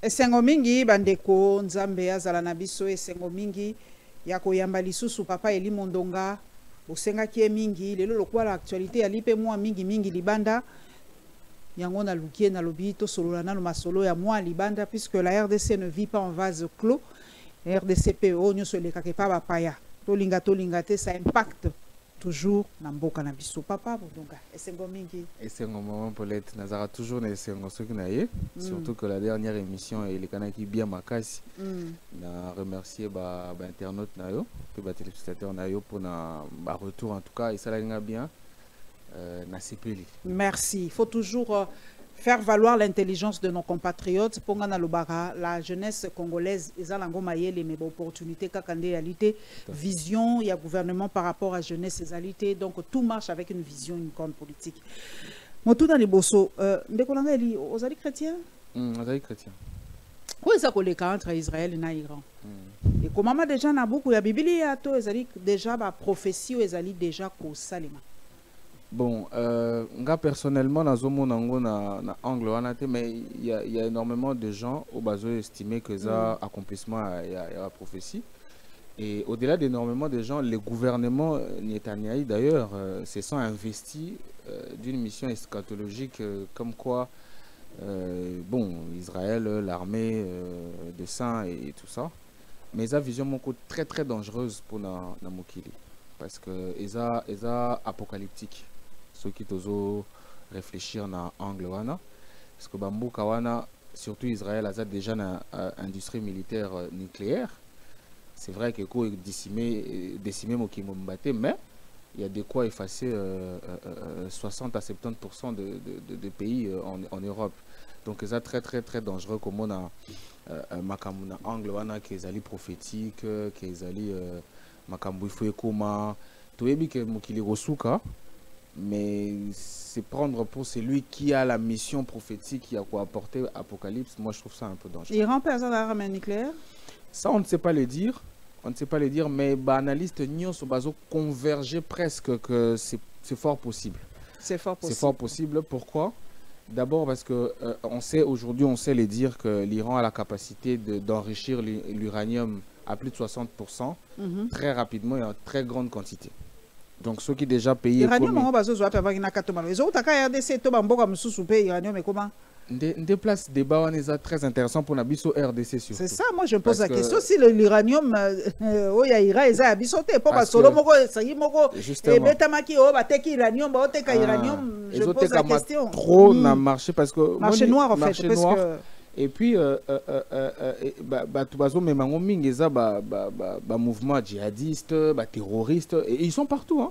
Esengo mingi bandeko nzambe azala na biso esengo mingi ya koyamba lisusu papa Eli Mondonga bosenga kie mingi lelo lokwala actualité ya lipe mwa mingi libanda yango na lukie na lobi to solola na masolo ya mwa libanda puisque la RDC ne vit pas en vase clos. RDCPO nyoso lekake pa bapaya tolinga te ça impacte toujours na mboka na biso papa Mondonga esengo mingi esengo maman Paulette nazara toujours na esengo soki na ye surtout que la dernière émission il kanaki bien makasi na remercier ba internautes na yo pe ba téléspectateurs na yo pour na ba retour en tout cas et ça la bien na sepeli. Merci, il faut toujours faire valoir l'intelligence de nos compatriotes pour la jeunesse congolaise ezalango mayele mais opportunité kakande réalité vision il y a gouvernement par rapport à jeunesse ezalité donc tout marche avec une vision une grande politique. Motuna liboso ndekolanga eli ozali chrétien? Ozali chrétien. Quoi ça koleka entre Israël et Iran? Et comment déjà na beaucoup ya Biblia to ezali déjà ba prophétie ezali déjà ko salima. Bon, nga personnellement, na angle mais il y a énormément de gens au bas estimé que ça accomplissement il y a la prophétie. Et au-delà d'énormément de gens, le gouvernement Netanyahou d'ailleurs se sont investis d'une mission eschatologique comme quoi, bon, Israël, l'armée de sang et tout ça. Mais ça vision mon côté très dangereuse pour na Mokili parce que ça apocalyptique. Ceux qui doivent réfléchir dans l'angle parce que Bambuka wana surtout Israël a déjà une industrie militaire nucléaire. C'est vrai que quoi décimé Mokimombate, mais il y a de quoi effacer 60 à 70% de pays en Europe. Donc c'est très dangereux comme on a makamuna angle wana qui est prophétique, qui est makambu fouekoma. Tu vois bien que Mokili Rosuka. Mais c'est prendre pour celui qui a la mission prophétique qui a quoi apporter Apocalypse. Moi, je trouve ça un peu dangereux. Iran peut avoir l'arme nucléaire? Ça, on ne sait pas le dire. On ne sait pas le dire, mais analystes convergent presque que c'est fort possible. C'est fort possible. C'est fort possible. Pourquoi? D'abord parce que on sait aujourd'hui, on sait le dire que l'Iran a la capacité d'enrichir l'uranium à plus de 60% très rapidement et en très grande quantité. Donc ceux qui déjà payé des places débat très intéressant pour Nabiso RDC surtout. C'est ça, moi je me pose la question si l'uranium oh ya ira eza abisote pour ba solo moko sayi moko et betamaki o bateki uranium ba oteka uranium je pose la question trop na marché parce que marché noir en fait parce que et puis bato memango mingi eza ba mouvement djihadiste ba terroriste et ils sont partout hein.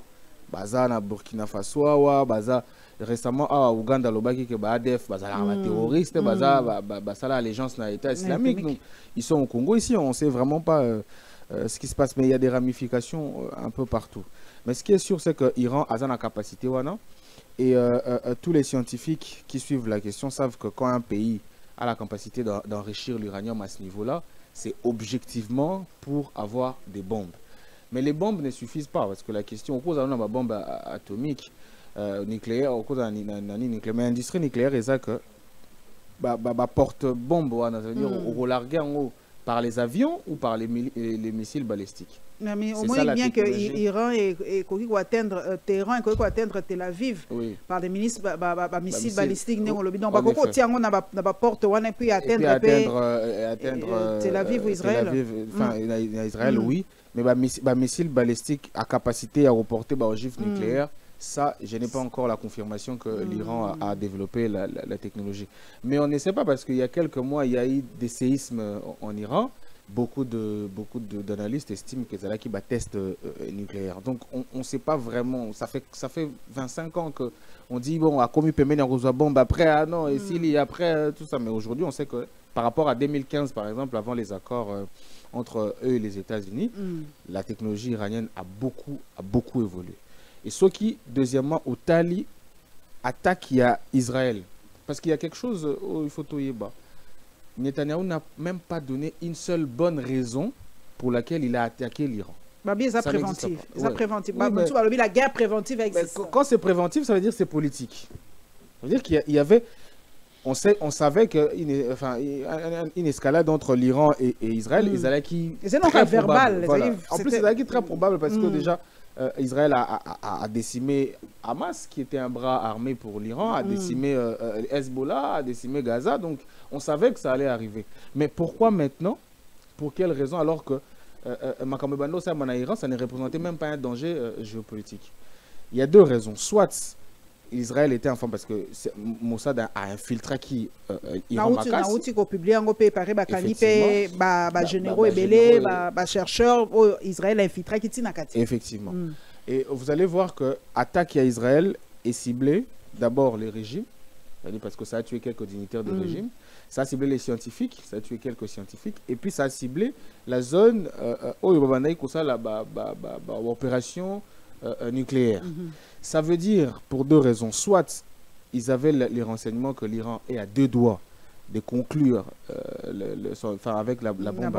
Baza na Burkina Faso wa baza récemment à Ouganda lobaki que ADF baza la terroriste baza la allégeance na l'état islamique. Donc ils sont au Congo ici, on sait vraiment pas ce qui se passe mais il y a des ramifications un peu partout. Mais ce qui est sûr c'est que Iran a la capacité wana et tous les scientifiques qui suivent la question savent que quand un pays a la capacité d'enrichir l'uranium à ce niveau-là, c'est objectivement pour avoir des bombes. Mais les bombes ne suffisent pas parce que la question, au cause d'une bombe atomique, nucléaire, au cause d'une nucléaire, mais l'industrie nucléaire est ça que porte-bombe, c'est-à-dire au larguer en haut par les avions ou par les missiles balistiques. Mais au moins bien que l'Iran et Téhéran et atteindre Tel Aviv par des missiles balistiques, on a porte et puis atteindre Tel Aviv ou Israël. Enfin, Israël, oui. Mais les missiles balistiques à capacité à reporter aux ogives nucléaires, ça, je n'ai pas encore la confirmation que l'Iran a développé la technologie. Mais on ne sait pas parce qu'il y a quelques mois, il y a eu des séismes en Iran. Beaucoup d'analystes estiment que c'est là qui bat test nucléaire. Donc on ne sait pas vraiment. Ça fait 25 ans qu'on dit bon, à combien peut mener une bombe après, ah non, et s'il y a après tout ça. Mais aujourd'hui, on sait que par rapport à 2015, par exemple, avant les accords entre eux et les États-Unis, la technologie iranienne a beaucoup évolué. Et ce qui, deuxièmement, au Tali, attaque il y a Israël. Parce qu'il y a quelque chose, il faut tout y bas. Netanyahou n'a même pas donné une seule bonne raison pour laquelle il a attaqué l'Iran. La guerre préventive existe. Quand c'est préventif, ça veut dire que c'est politique. Ça veut dire qu'il y avait on savait qu'une escalade entre l'Iran et Israël, c'est très verbal. Voilà. En plus, c'est très probable parce que déjà, Israël a décimé Hamas, qui était un bras armé pour l'Iran, a décimé Hezbollah, a décimé Gaza. Donc, on savait que ça allait arriver. Mais pourquoi maintenant? Pour quelle raison? Alors que Makambo Bando, ça ne représentait même pas un danger géopolitique. Il y a deux raisons. Soit Israël était enfin parce que Mossad a infiltré qui Iran Makas. Effectivement. Et vous allez voir que l'attaque à Israël est ciblée d'abord les régimes, parce que ça a tué quelques dignitaires des régimes. Ça a ciblé les scientifiques, ça a tué quelques scientifiques, et puis ça a ciblé la zone où il y a l'opération nucléaire. Ça veut dire, pour deux raisons, soit ils avaient les renseignements que l'Iran est à deux doigts de conclure avec la bombe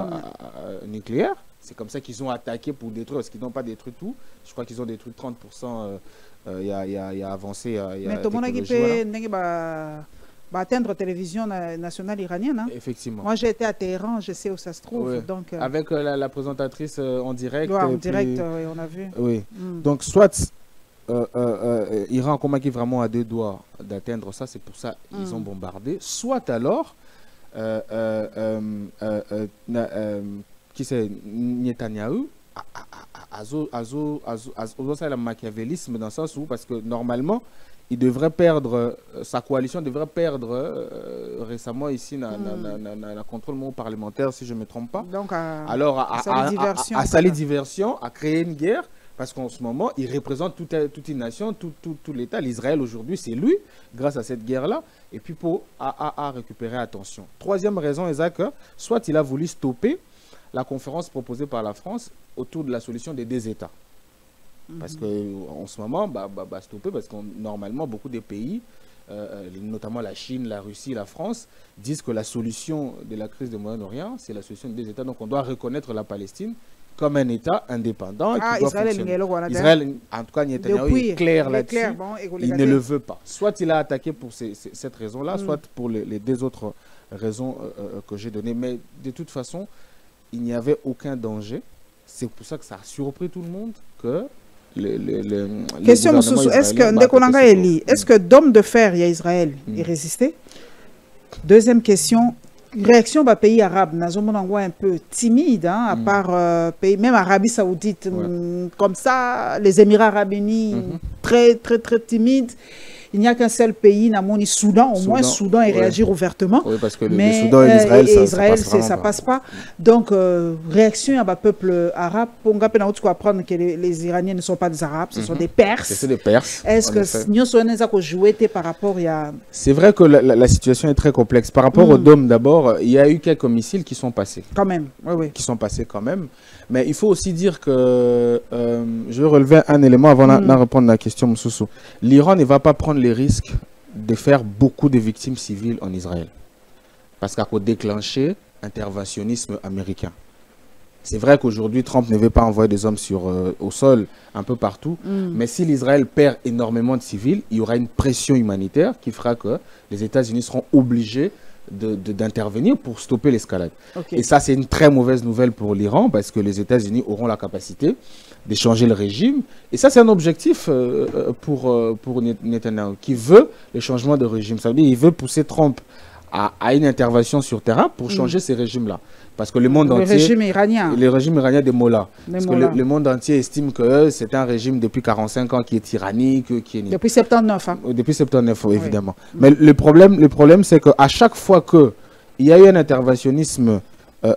nucléaire. C'est comme ça qu'ils ont attaqué pour détruire, parce qu'ils n'ont pas détruit tout. Je crois qu'ils ont détruit 30%, il y a avancé. Mais tout le monde a dit atteindre la télévision nationale iranienne. Hein? Effectivement. Moi, j'ai été à Téhéran, je sais où ça se trouve. Oui. Donc, avec la présentatrice en direct. Ouais, en direct, oui, on a vu. Oui. Donc, soit Iran qui vraiment à deux doigts d'atteindre ça, c'est pour ça qu'ils ont bombardé. Soit alors, qui c'est Netanyahou, le machiavélisme dans le sens où, parce que normalement, il devrait perdre, sa coalition devrait perdre récemment ici le contrôle parlementaire, si je ne me trompe pas. Donc, alors, à salir diversion, à créer une guerre, parce qu'en ce moment, il représente toute une nation, tout l'État. L'Israël aujourd'hui, c'est lui, grâce à cette guerre-là, et puis pour récupérer attention. Troisième raison, Isaac, soit il a voulu stopper la conférence proposée par la France autour de la solution des deux États. Parce qu'en ce moment, stopper, parce que normalement, beaucoup de pays, notamment la Chine, la Russie, la France, disent que la solution de la crise du Moyen-Orient, c'est la solution des deux États. Donc on doit reconnaître la Palestine comme un État indépendant. Israël, en tout cas, Netanyahou est clair là-dessus. Il ne le veut pas. Soit il a attaqué pour cette raison-là, soit pour les deux autres raisons que j'ai données. Mais de toute façon, il n'y avait aucun danger. C'est pour ça que ça a surpris tout le monde que question, est-ce que est-ce que d'homme de fer il y a Israël il résistait? Deuxième question, réaction des pays arabes, nous avons un peu timide, hein, à part pays, même Arabie Saoudite, comme ça, les Émirats Arabes Unis, très timides. Il n'y a qu'un seul pays, Namoni, Soudan, au moins Soudan, et réagir ouvertement. Oui, parce que le Soudan et l'Israël, ça passe pas. Donc, réaction à peuple arabe, pour apprendre que les Iraniens ne sont pas des Arabes, ce sont des Perses. C'est des Perses. Est-ce que nous sommes joué par rapport à... C'est vrai que la situation est très complexe. Par rapport au Dôme, d'abord, il y a eu quelques missiles qui sont passés. Quand même, oui. Qui sont passés quand même. Mais il faut aussi dire que, je vais relever un élément avant de répondre à la question, Moussoussou. L'Iran ne va pas prendre les risques de faire beaucoup de victimes civiles en Israël. Parce qu'il faut déclencher interventionnisme américain. C'est vrai qu'aujourd'hui, Trump ne veut pas envoyer des hommes au sol un peu partout. Mais si l'Israël perd énormément de civils, il y aura une pression humanitaire qui fera que les États-Unis seront obligés d'intervenir pour stopper l'escalade. Et ça, c'est une très mauvaise nouvelle pour l'Iran parce que les États-Unis auront la capacité de changer le régime. Et ça, c'est un objectif pour Netanyahu qui veut le changement de régime. Ça veut dire qu'il veut pousser Trump à une intervention sur terrain pour changer ces régimes-là. Parce que le monde entier... Le régime iranien des Mollahs. Parce que le monde entier estime que c'est un régime depuis 45 ans qui est tyrannique, qui est... Depuis 79. Hein. Depuis 79, évidemment. Mais le problème c'est qu'à chaque fois qu'il y a eu un interventionnisme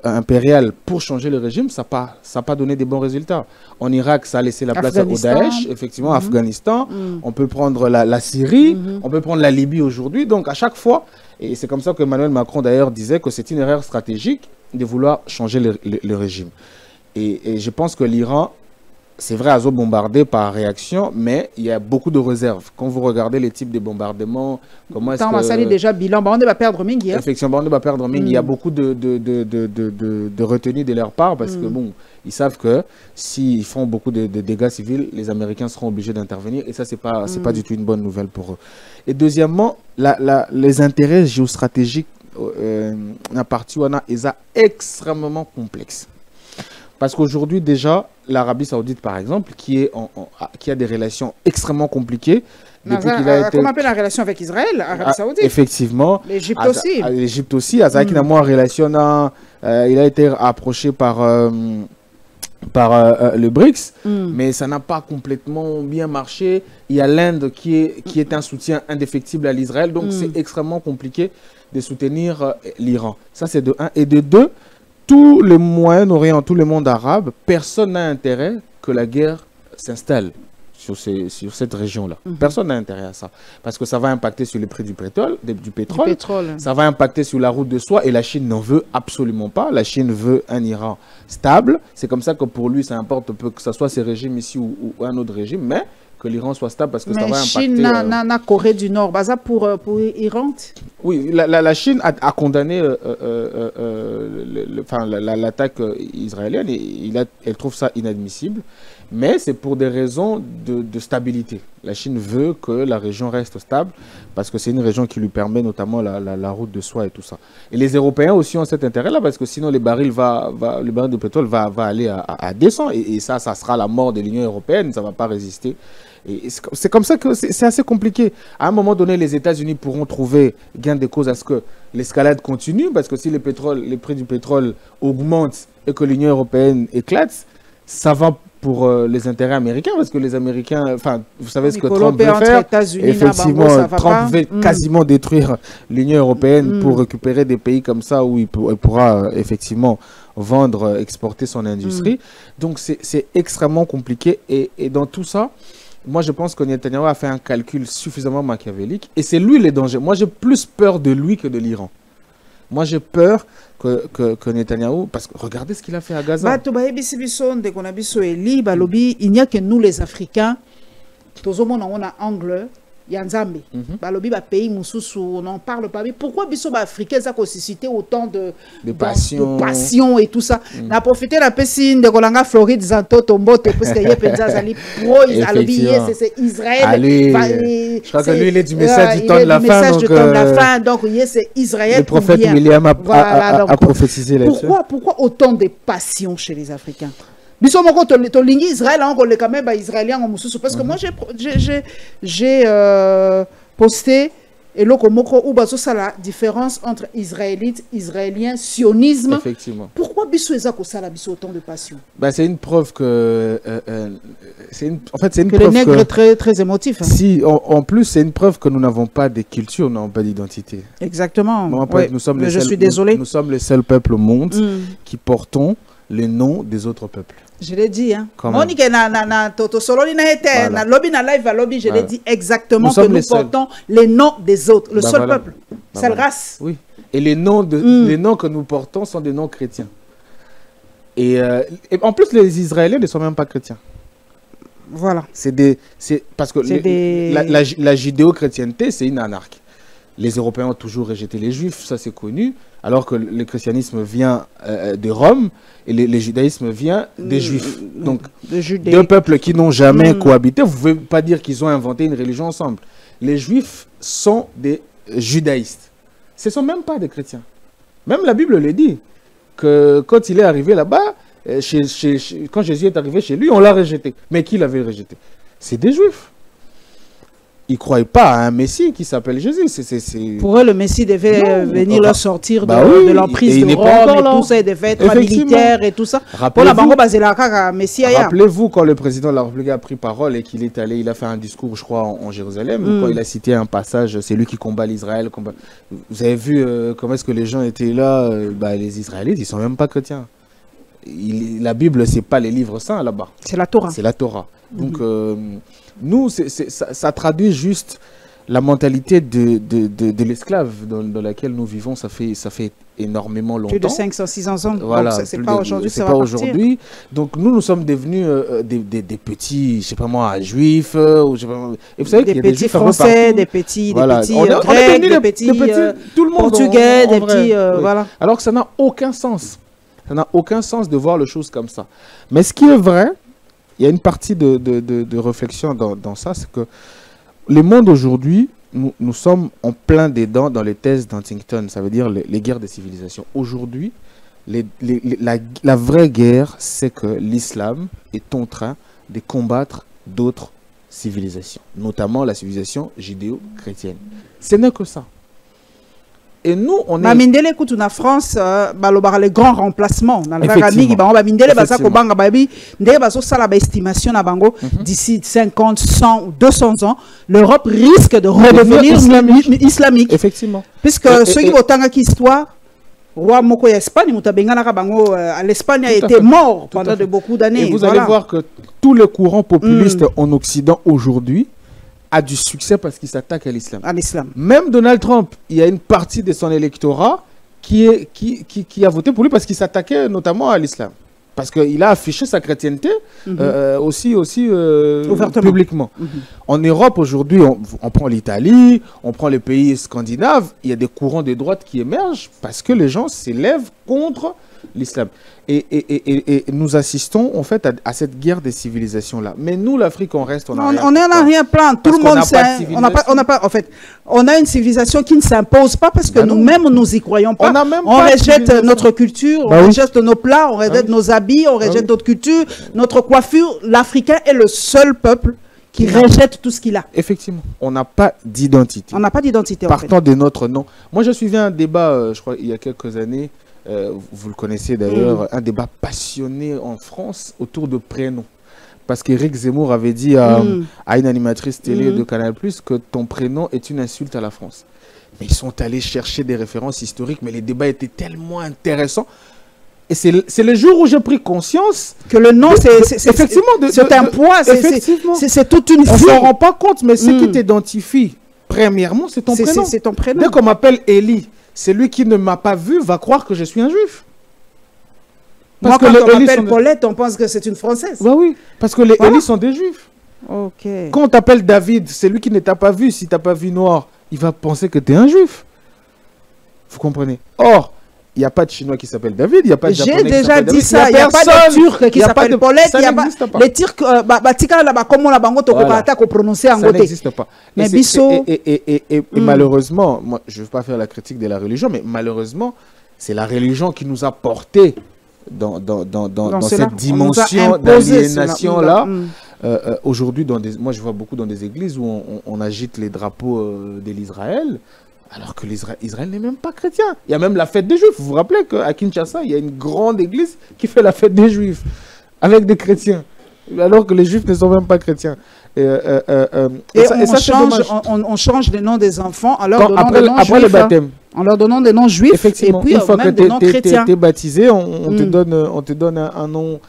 impérial pour changer le régime, ça n'a pas donné des bons résultats. En Irak, ça a laissé la place au Daesh, effectivement, Afghanistan. On peut prendre la Syrie, on peut prendre la Libye aujourd'hui. Donc à chaque fois, et c'est comme ça que Emmanuel Macron d'ailleurs disait que c'est une erreur stratégique de vouloir changer le régime. Et je pense que l'Iran c'est vrai, Azo bombardé par réaction, mais il y a beaucoup de réserves. Quand vous regardez les types de bombardements, comment est-ce que... Ça déjà bilan, on va perdre Mingi. Effectivement, on va perdre Mingi. Il y a beaucoup de retenue de leur part parce que, bon, ils savent que s'ils font beaucoup de dégâts civils, les Américains seront obligés d'intervenir. Et ça, c'est pas du tout une bonne nouvelle pour eux. Et deuxièmement, les intérêts géostratégiques à partir ils sont extrêmement complexes. Parce qu'aujourd'hui, déjà, l'Arabie Saoudite, par exemple, qui a des relations extrêmement compliquées. Comment appelle la relation avec Israël, l'Arabie Saoudite? Effectivement. L'Égypte aussi. L'Égypte aussi. Il a été approché par le BRICS, mais ça n'a pas complètement bien marché. Il y a l'Inde qui est un soutien indéfectible à l'Israël. Donc, c'est extrêmement compliqué de soutenir l'Iran. Ça, c'est de un. Et de deux, tout le Moyen-Orient, tout le monde arabe, personne n'a intérêt que la guerre s'installe sur cette région-là. Personne n'a intérêt à ça. Parce que ça va impacter sur le prix du pétrole. Ça va impacter sur la route de soie. Et la Chine n'en veut absolument pas. La Chine veut un Iran stable. C'est comme ça que pour lui, ça importe peu que ce soit ces régimes ici ou un autre régime. Mais que l'Iran soit stable parce que ça va impacter... Mais la Chine n'a Corée du Nord. Ça pour Iran? Oui, la Chine a condamné l'attaque israélienne et elle trouve ça inadmissible. Mais c'est pour des raisons de stabilité. La Chine veut que la région reste stable parce que c'est une région qui lui permet notamment la route de soie et tout ça. Et les Européens aussi ont cet intérêt-là parce que sinon le baril de pétrole va aller à 200 et ça sera la mort de l'Union européenne, ça ne va pas résister. Et c'est comme ça que c'est assez compliqué. À un moment donné, les États-Unis pourront trouver gain de cause à ce que l'escalade continue parce que si les prix du pétrole augmentent et que l'Union européenne éclate, ça va pour les intérêts américains, parce que les Américains, enfin, vous savez ce que Trump veut faire. Effectivement, Trump veut quasiment détruire l'Union européenne pour récupérer des pays comme ça où il pourra effectivement vendre, exporter son industrie. Donc c'est extrêmement compliqué et dans tout ça, moi je pense que Netanyahu a fait un calcul suffisamment machiavélique et c'est lui le danger. Moi j'ai plus peur de lui que de l'Iran. Moi, j'ai peur que Netanyahou, parce que regardez ce qu'il a fait à Gaza. Il n'y a que nous, les Africains, tous on a angle. Yanzambe, balobi ba pays mususu, on n'en parle pas. Mais pourquoi biso ba africains ça suscité autant de passion et tout ça? Na profité la pesine de Kolanga Floride Zanto Tombote parce que yepeza zali pro Israël, c'est Israël. Je crois que lui il est du message du temps de la fin. Donc c'est Israël. Le prophète William a prophétisé là-dessus. Pourquoi autant de passion chez les Africains? Biso moko to lingi Israël on le quand même israélien en mususu parce que moi j'ai posté et loko moko ou baso ça la différence entre israélite, israélien, sionisme. Effectivement. Pourquoi biso eza ko sala biso autant de passion? Bah c'est une preuve que c'est une preuve les nègres très émotifs. Hein. Si en plus c'est une preuve que nous n'avons pas de culture, nous n'avons pas d'identité. Exactement. Nous sommes les je suis désolé. Nous sommes les seuls peuples au monde qui portons les noms des autres peuples. Je l'ai dit, hein. Monique je l'ai dit exactement que nous portons les noms des autres, le seul peuple, seule race. Oui. Et les noms que nous portons sont des noms chrétiens. Et en plus, les Israéliens ne sont même pas chrétiens. Voilà. Parce que la judéo-chrétienté, c'est une anarchie. Les Européens ont toujours rejeté les Juifs, ça c'est connu, alors que le christianisme vient de Rome et le judaïsme vient des Juifs. Donc, deux peuples qui n'ont jamais cohabité, vous ne pouvez pas dire qu'ils ont inventé une religion ensemble. Les Juifs sont des judaïstes. Ce ne sont même pas des chrétiens. Même la Bible le dit, que quand il est arrivé là-bas, quand Jésus est arrivé chez lui, on l'a rejeté. Mais qui l'avait rejeté? C'est des Juifs. Ils ne croyaient pas à un Messie qui s'appelle Jésus. Pour eux, le Messie devait venir leur sortir de l'emprise de Rome et tout ça. Il devait être militaire et tout ça. Rappelez-vous quand le président de la République a pris parole et qu'il est allé, il a fait un discours, je crois, en Jérusalem, quand il a cité un passage, c'est lui qui combat l'Israël. Vous avez vu comment est-ce que les gens étaient là? Les Israélites, ils ne sont même pas chrétiens. La Bible, ce n'est pas les livres saints là-bas. C'est la Torah. C'est la Torah. Donc, nous, ça traduit juste la mentalité de l'esclave dans laquelle nous vivons, ça fait énormément longtemps. Plus de 500-600 ans, voilà, donc c'est pas aujourd'hui, c'est pas aujourd'hui. Donc nous sommes devenus des petits, je sais pas moi, juifs, ou je sais pas, et vous savez qu'il y a des juifs français, des petits grecs, des petits tout le monde portugais, des petits, voilà. Alors que ça n'a aucun sens. Ça n'a aucun sens de voir les choses comme ça. Mais ce qui est vrai, il y a une partie de réflexion dans ça, c'est que le monde aujourd'hui, nous sommes en plein dedans dans les thèses d'Huntington, ça veut dire les guerres des civilisations. Aujourd'hui, la vraie guerre, c'est que l'islam est en train de combattre d'autres civilisations, notamment la civilisation judéo-chrétienne. Ce n'est que ça. Et nous, on est... Mindele écoute na France, les grands remplacements. Estimation d'ici 50, 100 ou 200 ans, l'Europe risque de redevenir islamique. Effectivement. Puisque ceux qui ont qui histoire, roi Moko Espagne, l'Espagne a été mort pendant beaucoup d'années. Et vous allez voir que tous les courants populistes en Occident aujourd'hui a du succès parce qu'il s'attaque à l'islam. Même Donald Trump, il y a une partie de son électorat qui a voté pour lui parce qu'il s'attaquait notamment à l'islam. Parce qu'il a affiché sa chrétienté aussi publiquement. En Europe, aujourd'hui, on prend l'Italie, on prend les pays scandinaves, il y a des courants de droite qui émergent parce que les gens s'élèvent contre l'islam. Et nous assistons en fait à cette guerre des civilisations-là. Mais nous, l'Afrique, on reste en arrière. On est en arrière-plan. Tout le monde sait. On a une civilisation qui ne s'impose pas parce que nous-mêmes, nous y croyons pas. On rejette notre culture, on rejette nos plats, on rejette nos habits, on rejette notre culture, notre coiffure. L'Africain est le seul peuple qui rejette tout ce qu'il a. Effectivement, on n'a pas d'identité. On n'a pas d'identité. Partant de notre nom. Moi, je suivais un débat, je crois, il y a quelques années. Vous le connaissez d'ailleurs, un débat passionné en France autour de prénoms. Parce qu'Éric Zemmour avait dit à une animatrice télé de Canal+, que ton prénom est une insulte à la France. Mais ils sont allés chercher des références historiques, mais les débats étaient tellement intéressants. Et c'est le jour où j'ai pris conscience que le nom, c'est un poids, c'est toute une vie. On ne s'en rend pas compte, mais ce qui t'identifie, premièrement, c'est ton prénom. C'est ton prénom. Dès qu'on m'appelle Élie, celui qui ne m'a pas vu va croire que je suis un juif. Parce quand on m'appelle Paulette, on pense que c'est une Française. Bah oui, parce que les Élis sont des juifs. Okay. Quand on t'appelle David, celui qui ne t'a pas vu, si tu n'as pas vu noir, il va penser que tu es un juif. Vous comprenez? Or, il n'y a pas de Chinois qui s'appelle David, il n'y a pas de Japonais qui s'appelle David. J'ai déjà dit ça, il n'y a pas de Turc qui s'appelle Paulette, il n'y a pas... Les Turcs, ça n'existe pas. Et malheureusement, moi, je ne veux pas faire la critique de la religion, mais malheureusement, c'est la religion qui nous a portés dans cette dimension d'aliénation-là. Aujourd'hui, moi je vois beaucoup dans des églises où on agite les drapeaux de l'Israël, alors que l'Israël n'est même pas chrétien. Il y a même la fête des Juifs. Vous vous rappelez qu'à Kinshasa, il y a une grande église qui fait la fête des Juifs, avec des chrétiens, alors que les Juifs ne sont même pas chrétiens. On change les noms des enfants alors après le baptême. En leur donnant des noms juifs, effectivement, et puis une fois même que des noms chrétiens. Tu es baptisé, on te donne un nom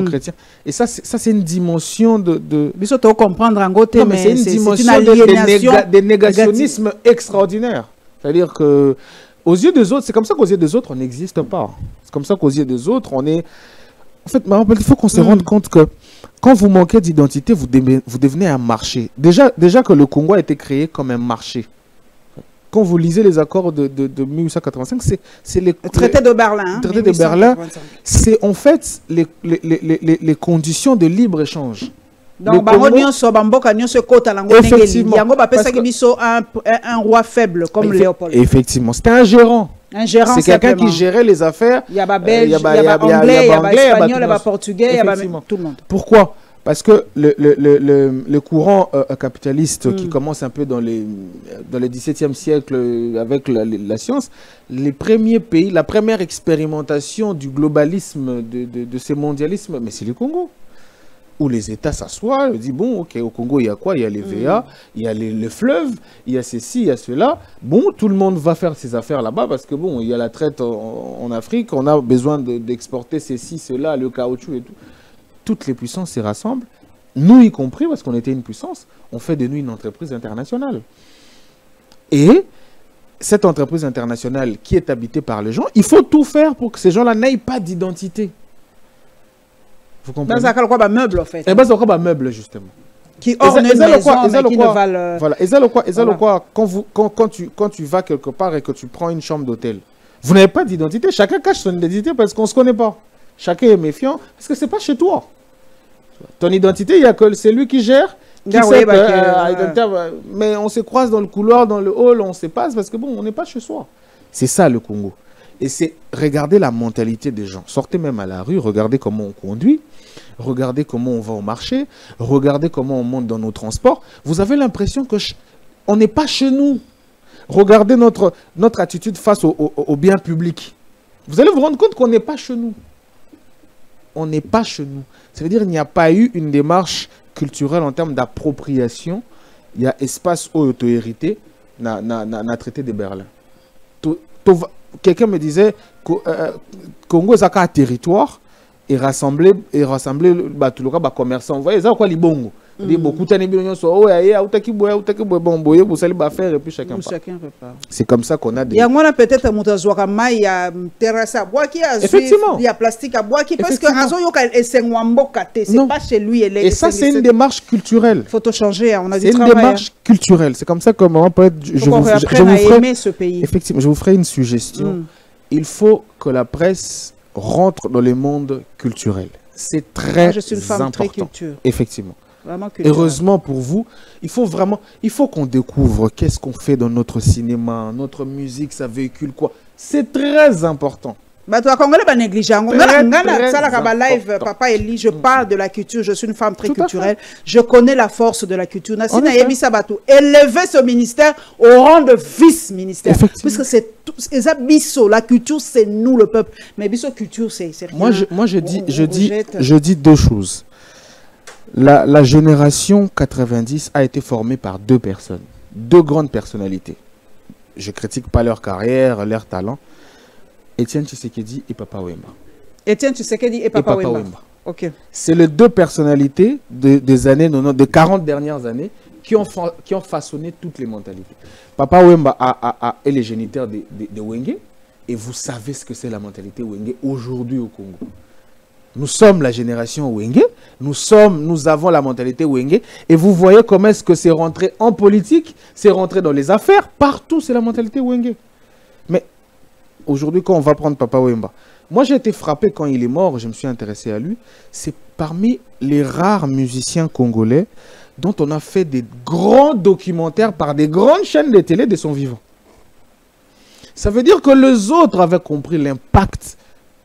chrétien. Et ça, c'est une dimension de... Mais ça, tu comprendre en côté, mais c'est une dimension de négationnisme extraordinaire. C'est-à-dire que aux yeux des autres, c'est comme ça qu'aux yeux des autres, on n'existe pas. C'est comme ça qu'aux yeux des autres, on est... En fait, il faut qu'on se rende compte que quand vous manquez d'identité, vous devenez un marché. Déjà que le Congo a été créé comme un marché. Quand vous lisez les accords de 1885, c'est les traités de Berlin. Le traité de Berlin, c'est en fait les conditions de libre-échange. Donc, effectivement, un roi faible comme Léopold. Effectivement, c'était un gérant. C'est quelqu'un qui gérait les affaires. Il y a Belge, il y a Anglais, il y a Espagnol, il y a Portugais, il y a tout le monde. Pourquoi? Parce que le courant capitaliste qui commence un peu dans le XVIIe siècle avec la science, les premiers pays, la première expérimentation du globalisme, de ce mondialisme, mais c'est le Congo. Où les États s'assoient, ils disent, bon, ok, au Congo, il y a quoi? Il y a les VA, il y a les fleuves, il y a ceci, il y a cela. Bon, tout le monde va faire ses affaires là-bas parce que, bon, il y a la traite en Afrique, on a besoin d'exporter ceci, cela, le caoutchouc et tout. Toutes les puissances s'y rassemblent, nous y compris, parce qu'on était une puissance, on fait de nous une entreprise internationale. Et cette entreprise internationale qui est habitée par les gens, il faut tout faire pour que ces gens-là n'aient pas d'identité. Vous comprenez? Dans un cas, meuble, en fait. Et bien, c'est quoi meuble, justement? Qui orne une maison, mais qui ne valent... Voilà. Et ça, le quoi, quand tu vas quelque part et que tu prends une chambre d'hôtel, vous n'avez pas d'identité. Chacun cache son identité parce qu'on ne se connaît pas. Chacun est méfiant parce que ce n'est pas chez toi. Ton identité, il y a que c'est lui qui gère. Qui sait mais on se croise dans le couloir, dans le hall, on se passe parce que bon, on n'est pas chez soi. C'est ça le Congo. Et c'est regarder la mentalité des gens. Sortez même à la rue, regardez comment on conduit, regardez comment on va au marché, regardez comment on monte dans nos transports. Vous avez l'impression que on n'est pas chez nous. Regardez notre attitude face au bien public. Vous allez vous rendre compte qu'on n'est pas chez nous. On n'est pas chez nous. Ça veut dire qu'il n'y a pas eu une démarche culturelle en termes d'appropriation. Il y a espace auto-hérité, na traité de Berlin. Quelqu'un me disait que Congo est un territoire et rassembler tout le cas commerçants. Vous voyez ça quoi les bongo. Beaucoup c'est comme ça qu'on a des... Il y a peut-être il y a terrasse à bois qui a il y a plastique à bois qui parce que c'est pas chez lui. Et ça c'est une démarche culturelle. Il faut tout changer, on a dit. C'est une démarche culturelle. C'est comme ça que on peut être... je vous ferai ce pays. Effectivement, je vous ferai une suggestion. Il faut que la presse rentre dans le monde culturel. C'est très important. Je suis une femme très culture. Effectivement. Heureusement pour vous, il faut qu'on découvre qu'est-ce qu'on fait dans notre cinéma, notre musique, ça véhicule quoi. C'est très important. Papa Eli, je parle de la culture, je suis une femme très culturelle, je connais la force de la culture. Élever ce ministère au rang de vice-ministère. Puisque c'est la culture, c'est nous le peuple. Mais Bisso culture, c'est rien. Moi je dis deux choses. La génération 90 a été formée par deux personnes, deux grandes personnalités. Je ne critique pas leur carrière, leur talent. Étienne Tshisekedi et Papa Wemba. Étienne Tshisekedi et Papa Wemba. Okay. C'est les deux personnalités des années 90, des 40 dernières années qui ont façonné toutes les mentalités. Papa Wemba est le géniteur de Wenge et vous savez ce que c'est la mentalité Wenge aujourd'hui au Congo. Nous sommes la génération Wenge, nous avons la mentalité Wenge, et vous voyez comment est-ce que c'est rentré en politique, c'est rentré dans les affaires, partout c'est la mentalité Wenge. Mais aujourd'hui quand on va prendre Papa Wemba, moi j'ai été frappé quand il est mort, je me suis intéressé à lui, c'est parmi les rares musiciens congolais dont on a fait des grands documentaires par des grandes chaînes de télé de son vivant. Ça veut dire que les autres avaient compris l'impact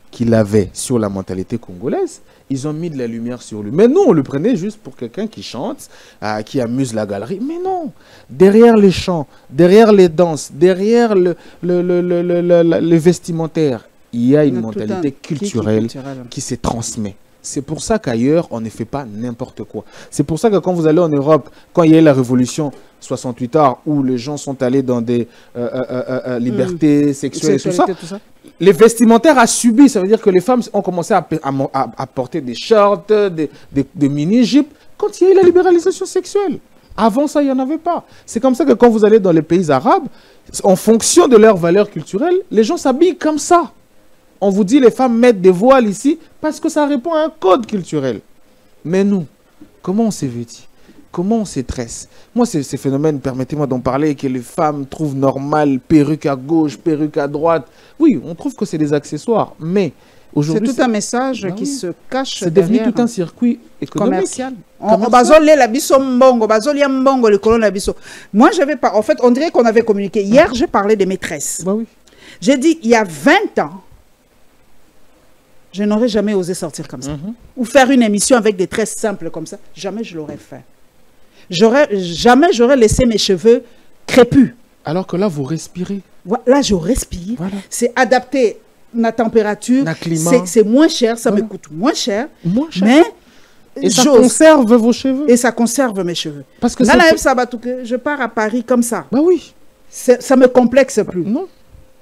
qu'il avait sur la mentalité congolaise, ils ont mis de la lumière sur lui. Mais nous, on le prenait juste pour quelqu'un qui chante, qui amuse la galerie. Mais non, derrière les chants, derrière les danses, derrière le vestimentaire, il y a une mentalité culturelle qui se transmet. C'est pour ça qu'ailleurs, on ne fait pas n'importe quoi. C'est pour ça que quand vous allez en Europe, quand il y a eu la révolution 68 heures, où les gens sont allés dans des libertés sexuelles et tout ça, les vestimentaires a subi. Ça veut dire que les femmes ont commencé à porter des shorts, des mini-jupes, quand il y a eu la libéralisation sexuelle. Avant ça, il n'y en avait pas. C'est comme ça que quand vous allez dans les pays arabes, en fonction de leurs valeurs culturelles, les gens s'habillent comme ça. On vous dit les femmes mettent des voiles ici parce que ça répond à un code culturel. Mais nous, comment on s'est vêtis? Comment on se tresse? Moi, ces phénomènes, permettez-moi d'en parler, que les femmes trouvent normal, perruque à gauche, perruque à droite. Oui, on trouve que c'est des accessoires, mais aujourd'hui... C'est tout un message qui se cache derrière. C'est devenu tout un circuit économique. Commercial. Moi, j'avais pas... En fait, on dirait qu'on avait communiqué. Hier, j'ai parlé des maîtresses. Bah oui. J'ai dit, il y a 20 ans, je n'aurais jamais osé sortir comme ça. Ou faire une émission avec des tresses simples comme ça. Jamais je l'aurais fait. Jamais j'aurais laissé mes cheveux crépus. Alors que là, vous respirez. Là, je respire. Voilà. C'est adapté à la température. C'est moins cher. Ça me coûte moins cher. Mais et ça conserve vos cheveux. Et ça conserve mes cheveux. Parce que je pars à Paris comme ça. Bah oui. Ça me complexe plus. Non.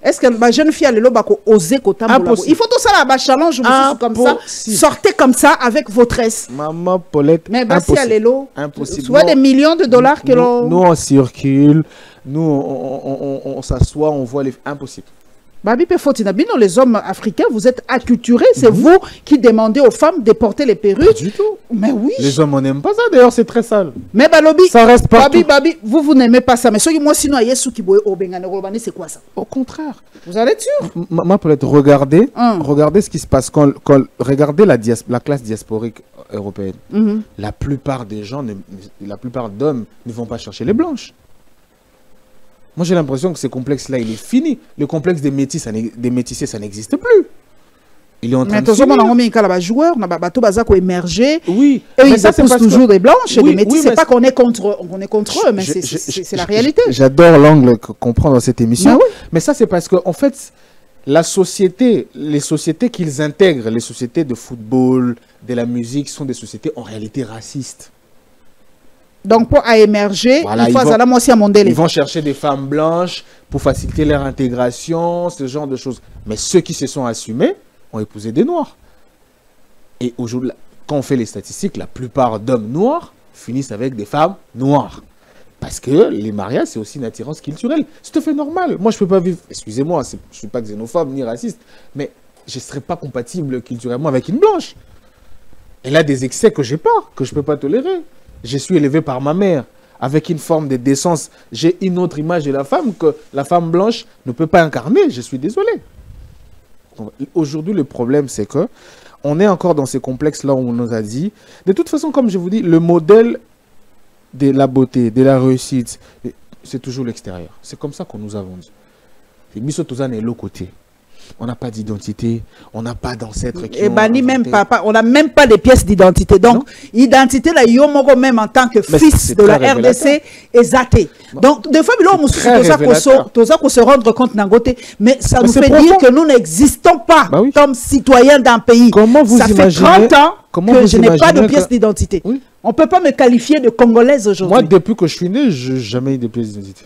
Est-ce que ma jeune fille a le bako oser kotambola? Il faut tout ça là, challenge comme ça. Sortez comme ça avec votre S. Maman Paulette. Mais bah si elle est là, impossible. Soit des millions de dollars que l'on. Nous on circule, nous on s'assoit, on voit les impossible. Babi Pefotinabino, les hommes africains, vous êtes acculturés. C'est vous qui demandez aux femmes de porter les perruques. Pas du tout. Mais oui. Les hommes, on n'aime pas ça. D'ailleurs, c'est très sale. Mais Balobi, ça reste partout. Babi, vous n'aimez pas ça. Mais ceux qui moi, sinon, c'est quoi ça? Au contraire. Vous allez être sûr? Ma peut être regardez ce qui se passe regardez la classe diasporique européenne. La plupart des gens, la plupart d'hommes ne vont pas chercher les blanches. Moi, j'ai l'impression que ce complexe-là, il est fini. Le complexe des métissés, ça n'existe plus. Il est en train de finir. Mais on a joueurs, on a bateau bazar qui émergé. Oui. Et ils poussent toujours des blanches et des métis. C'est pas qu'on est contre eux, mais c'est la réalité. J'adore l'angle qu'on prend dans cette émission. Mais ça, c'est parce qu'en fait, la société, les sociétés qu'ils intègrent, les sociétés de football, de la musique, sont des sociétés en réalité racistes. Donc, pour émerger, voilà, ils vont chercher des femmes blanches pour faciliter leur intégration, ce genre de choses. Mais ceux qui se sont assumés ont épousé des noirs. Et aujourd'hui, quand on fait les statistiques, la plupart d'hommes noirs finissent avec des femmes noires. Parce que les mariages, c'est aussi une attirance culturelle. C'est tout à fait normal. Moi, je ne peux pas vivre... Excusez-moi, je ne suis pas xénophobe ni raciste, mais je ne serais pas compatible culturellement avec une blanche. Elle a des excès que je n'ai pas, que je ne peux pas tolérer. Je suis élevé par ma mère, avec une forme de décence. J'ai une autre image de la femme que la femme blanche ne peut pas incarner. Je suis désolé. Aujourd'hui, le problème, c'est que on est encore dans ces complexes-là où on nous a dit... De toute façon, comme je vous dis, le modèle de la beauté, de la réussite, c'est toujours l'extérieur. C'est comme ça qu'on nous a vendu. Et l'autre côté. On n'a pas d'identité, on n'a pas d'ancêtres qui on n'a même pas de pièces d'identité. Donc, l'identité, là, même en tant que fils de la RDC, est zaté. Donc, des fois, on se rendre compte d'un côté, mais ça nous fait dire que nous n'existons pas comme citoyens d'un pays. Ça fait 30 ans que je n'ai pas de pièces d'identité. On ne peut pas me qualifier de Congolaise aujourd'hui. Moi, depuis que je suis né, je n'ai jamais eu de pièces d'identité.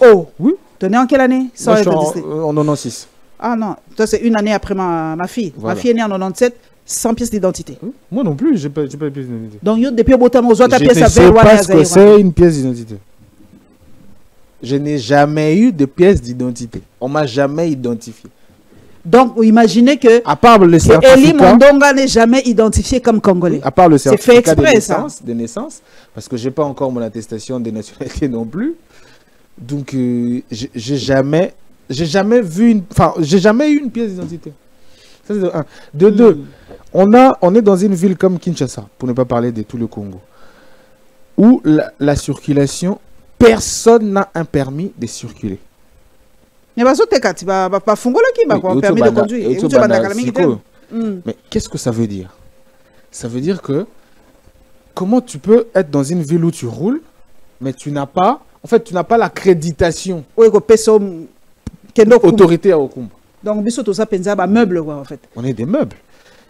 Oh, oui. Tu es né en quelle année? Moi, je suis en 96. Ah non, ça c'est une année après ma fille. Voilà. Ma fille est née en 97, sans pièce d'identité. Moi non plus, je n'ai pas de pièce d'identité. Donc, depuis Botamo, ta pièce à je ne sais pas ce que c'est une pièce d'identité. Je n'ai jamais eu de pièce d'identité. On ne m'a jamais identifié. Donc, vous imaginez que, à part le certificat, Eli Mondonga n'est jamais identifié comme Congolais. Oui, à part le certificat fait exprès, de naissance, parce que je n'ai pas encore mon attestation de nationalité non plus. Donc, j'ai jamais vu j'ai jamais eu une pièce d'identité. Ça, c'est de un. De deux, on est dans une ville comme Kinshasa, pour ne pas parler de tout le Congo, où la circulation, personne n'a un permis de circuler. Mais permis de conduire. Mais qu'est-ce que ça veut dire? Ça veut dire que comment tu peux être dans une ville où tu roules, mais tu n'as pas, en fait, tu n'as pas l'accréditation. Autorité à Okumba. Donc, meuble, en fait. On est des meubles.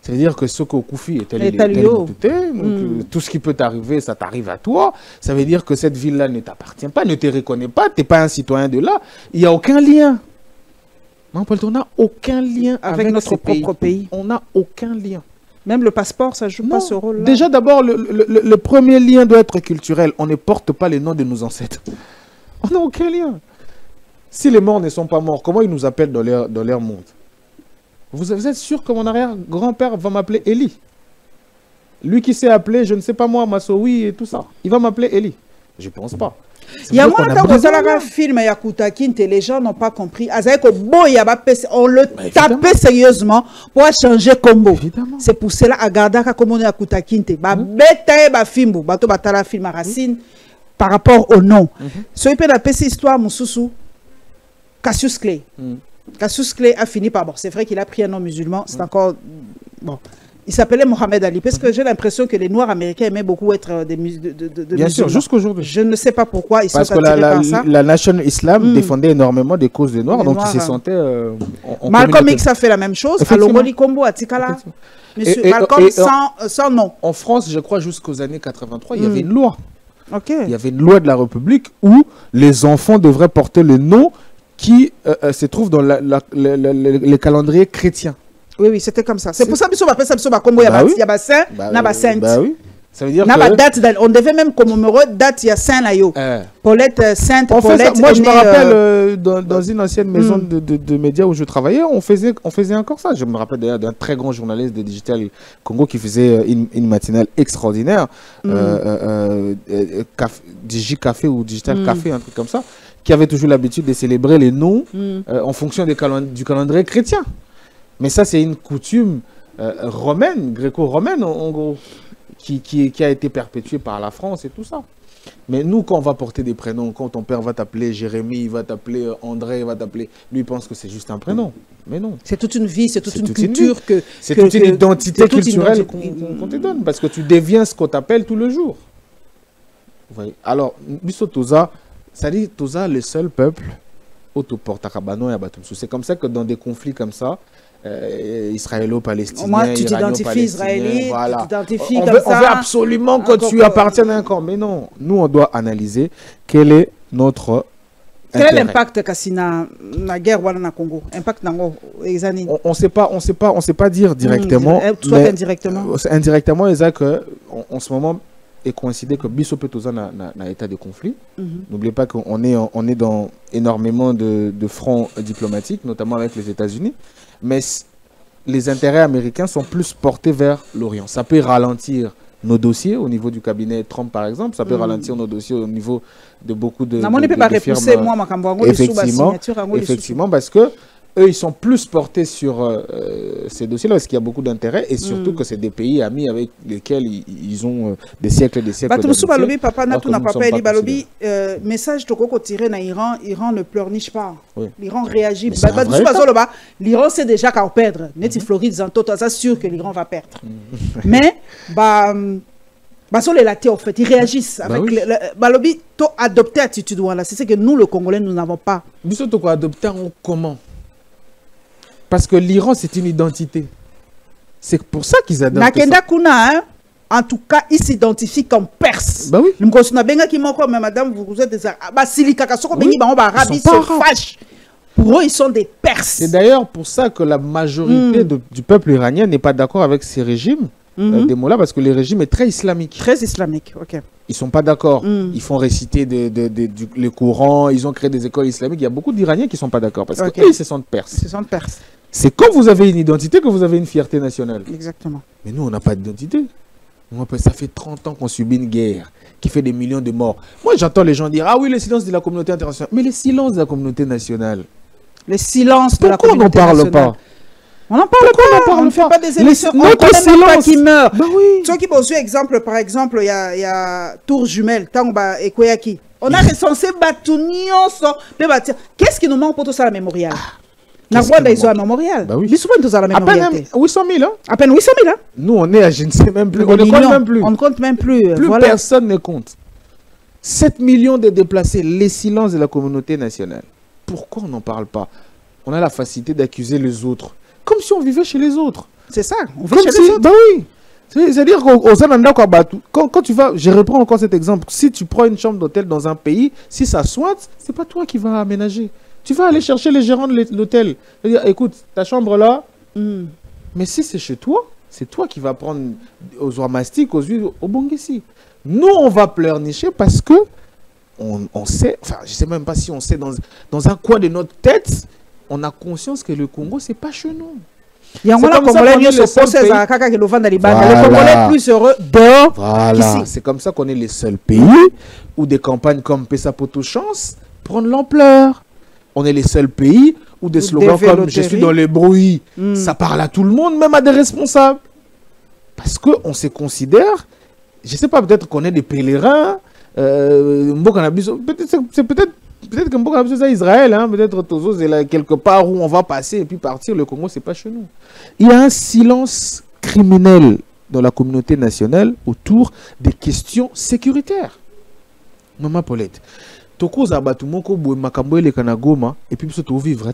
Ça veut dire que ce qu'au Koufi est tout ce qui peut t'arriver, ça t'arrive à toi. Ça veut dire que cette ville-là ne t'appartient pas, ne te reconnaît pas, tu n'es pas un citoyen de là. Il n'y a aucun lien. On n'a aucun lien avec notre propre pays. On n'a aucun lien. Même le passeport, ça ne joue pas ce rôle-là. Déjà, d'abord, le premier lien doit être culturel. On ne porte pas les noms de nos ancêtres. On n'a aucun lien. Si les morts ne sont pas morts, comment ils nous appellent dans leur monde? Vous êtes sûr que mon arrière-grand-père va m'appeler Eli? Lui qui s'est appelé, je ne sais pas moi, Massoui et tout ça. Il va m'appeler Eli? Je ne pense pas. Il y a moins de film Yakuta Kinte, les gens n'ont pas compris. On le tapait sérieusement pour changer combo. C'est pour cela à Gardaka comme on est Yakuta Kinte. Film Racine par rapport au nom. Ce qui peut appeler cette histoire, Moussoussou, Cassius Clay. Cassius Clay a fini par... Bon, c'est vrai qu'il a pris un nom musulman. C'est encore... Bon. Il s'appelait Mohamed Ali. Parce que j'ai l'impression que les Noirs américains aimaient beaucoup être des musulmans. Bien sûr, jusqu'aujourd'hui. Je ne sais pas pourquoi ils sont attirés par ça. La Nation Islam défendait énormément des causes des Noirs. Donc ils se sentaient... Malcolm X a fait la même chose. À Longoli Kombo, à Tikala. Monsieur Malcolm sans nom. En France, je crois, jusqu'aux années 83, il y avait une loi. Okay. Il y avait une loi de la République où les enfants devraient porter le nom qui se trouve dans les calendriers chrétiens. Oui, oui, c'était comme ça. C'est pour ça que ça il y a bassin, bah oui. Ça veut dire on devait même commémorer date il y a saint là yo. Paulette Sainte Paulette. Moi je me rappelle dans une ancienne maison de médias où je travaillais, on faisait encore ça. Je me rappelle d'ailleurs d'un très grand journaliste de Digital Congo qui faisait une matinale extraordinaire, Digi Café ou Digital Café, un truc comme ça, qui avait toujours l'habitude de célébrer les noms en fonction du calendrier chrétien. Mais ça c'est une coutume romaine, gréco-romaine en gros. Qui a été perpétué par la France et tout ça. Mais nous, quand on va porter des prénoms, quand ton père va t'appeler Jérémie, il va t'appeler André, il va t'appeler... Lui, il pense que c'est juste un prénom. Mais non. C'est toute une vie, c'est toute une culture. C'est toute une identité culturelle qu'on te donne. Parce que tu deviens ce qu'on t'appelle tout le jour. Vous voyez. Alors, Biso Toza, ça dit Toza, le seul peuple, autoportakabano et abatumsu. C'est comme ça que dans des conflits comme ça, israélo-palestinien, moi tu t'identifies israélien, voilà. tu t'identifies on comme veut, ça. On veut absolument que tu appartiennes à un camp. Mais non, nous on doit analyser quel est notre quel est l'impact Kassina la guerre wala na Congo, impact nango exani. On sait pas dire directement, soit indirectement. Indirectement, c'est que en ce moment est coïncidé que Biso Petoza n'a état de conflit. N'oubliez pas qu'on est dans énormément de fronts diplomatiques, notamment avec les États-Unis. Mais les intérêts américains sont plus portés vers l'Orient. Ça peut ralentir nos dossiers au niveau du cabinet Trump, par exemple. Ça peut ralentir nos dossiers au niveau de beaucoup de firmes. Effectivement, parce que eux, ils sont plus portés sur ces dossiers-là, parce qu'il y a beaucoup d'intérêt, et surtout que c'est des pays amis avec lesquels ils ont des siècles et des siècles d'amitié. Papa message toko tiré na Iran, Iran ne pleurniche pas. Oui. L'Iran réagit. L'Iran sait déjà qu'à perdre. Net Floride Zanto, c'est sûr que l'Iran va perdre. Mais les latés, en fait, ils réagissent avec balobi to adopter attitude voilà, c'est ce que nous le Congolais nous n'avons pas. Biso to adopter comment? Parce que l'Iran, c'est une identité. C'est pour ça qu'ils adoptent Nakenda Kuna, hein, en tout cas, ils s'identifient comme Perse. Bah oui. Madame, vous êtes des Pour eux, ils sont des Perses. C'est d'ailleurs pour ça que la majorité du peuple iranien n'est pas d'accord avec ces régimes, des mots-là, parce que le régime est très islamique. Très islamique, ok. Ils ne sont pas d'accord. Ils font réciter le Coran, ils ont créé des écoles islamiques. Il y a beaucoup d'Iraniens qui ne sont pas d'accord, parce qu'eux, ils se sentent Perses. Ils se sentent Perses. C'est quand vous avez une identité que vous avez une fierté nationale. Exactement. Mais nous, on n'a pas d'identité. Ça fait 30 ans qu'on subit une guerre qui fait des millions de morts. Moi, j'entends les gens dire « Ah oui, le silence de la communauté internationale. » Mais le silence de la communauté nationale. Le silence de la communauté nationale. Pourquoi on n'en parle pas? On n'en parle pas, on ne fait pas des élections, on ne connaît même pas qui meurt. Bah oui. Ceux qui posent exemple, par exemple, il y a Tour Jumelle, Tangba et Koyaki. On a recensé Batounion. Qu'est-ce qui nous manque pour tout ça, la mémorial? Ils ont un mémorial. Bah oui. Mais souvent, ils ont la mémorial. À peine 800 000, hein? À peine 800 000, hein? Nous, on est à je ne sais même plus. On ne compte même plus. On ne compte même plus. Voilà. Personne ne compte. 7 millions de déplacés, les silences de la communauté nationale. Pourquoi on n'en parle pas? On a la facilité d'accuser les autres. Comme si on vivait chez les autres. C'est ça, on vit chez les autres. Bah oui. C'est-à-dire quand tu vas, je reprends encore cet exemple, si tu prends une chambre d'hôtel dans un pays, si ça sointe, c'est pas toi qui vas aménager. Tu vas aller chercher les gérants de l'hôtel. C'est-à-dire, écoute, ta chambre là, mais si c'est chez toi, c'est toi qui vas prendre aux oies mastiques, aux huiles, au bongessi. Nous, on va pleurnicher parce que on sait, enfin, je sais même pas si on sait, dans un coin de notre tête, on a conscience que le Congo, c'est pas chez nous. Les Congolais plus heureux dehors. Voilà, c'est comme ça qu'on est les seuls pays où des campagnes comme Pessapoto Chance prennent l'ampleur. On est les seuls pays où des slogans comme « Je suis dans le bruit », ça parle à tout le monde, même à des responsables. Parce qu'on se considère, je ne sais pas, peut-être qu'on est des pèlerins, peut-être que Mboka c'est Israël, hein, peut-être Tozo c'est là quelque part où on va passer et puis partir. Le Congo, c'est pas chez nous. Il y a un silence criminel dans la communauté nationale autour des questions sécuritaires. Maman Paulette, Toko Zabatumoko Makamboele Kanagoma et puis tu vivre.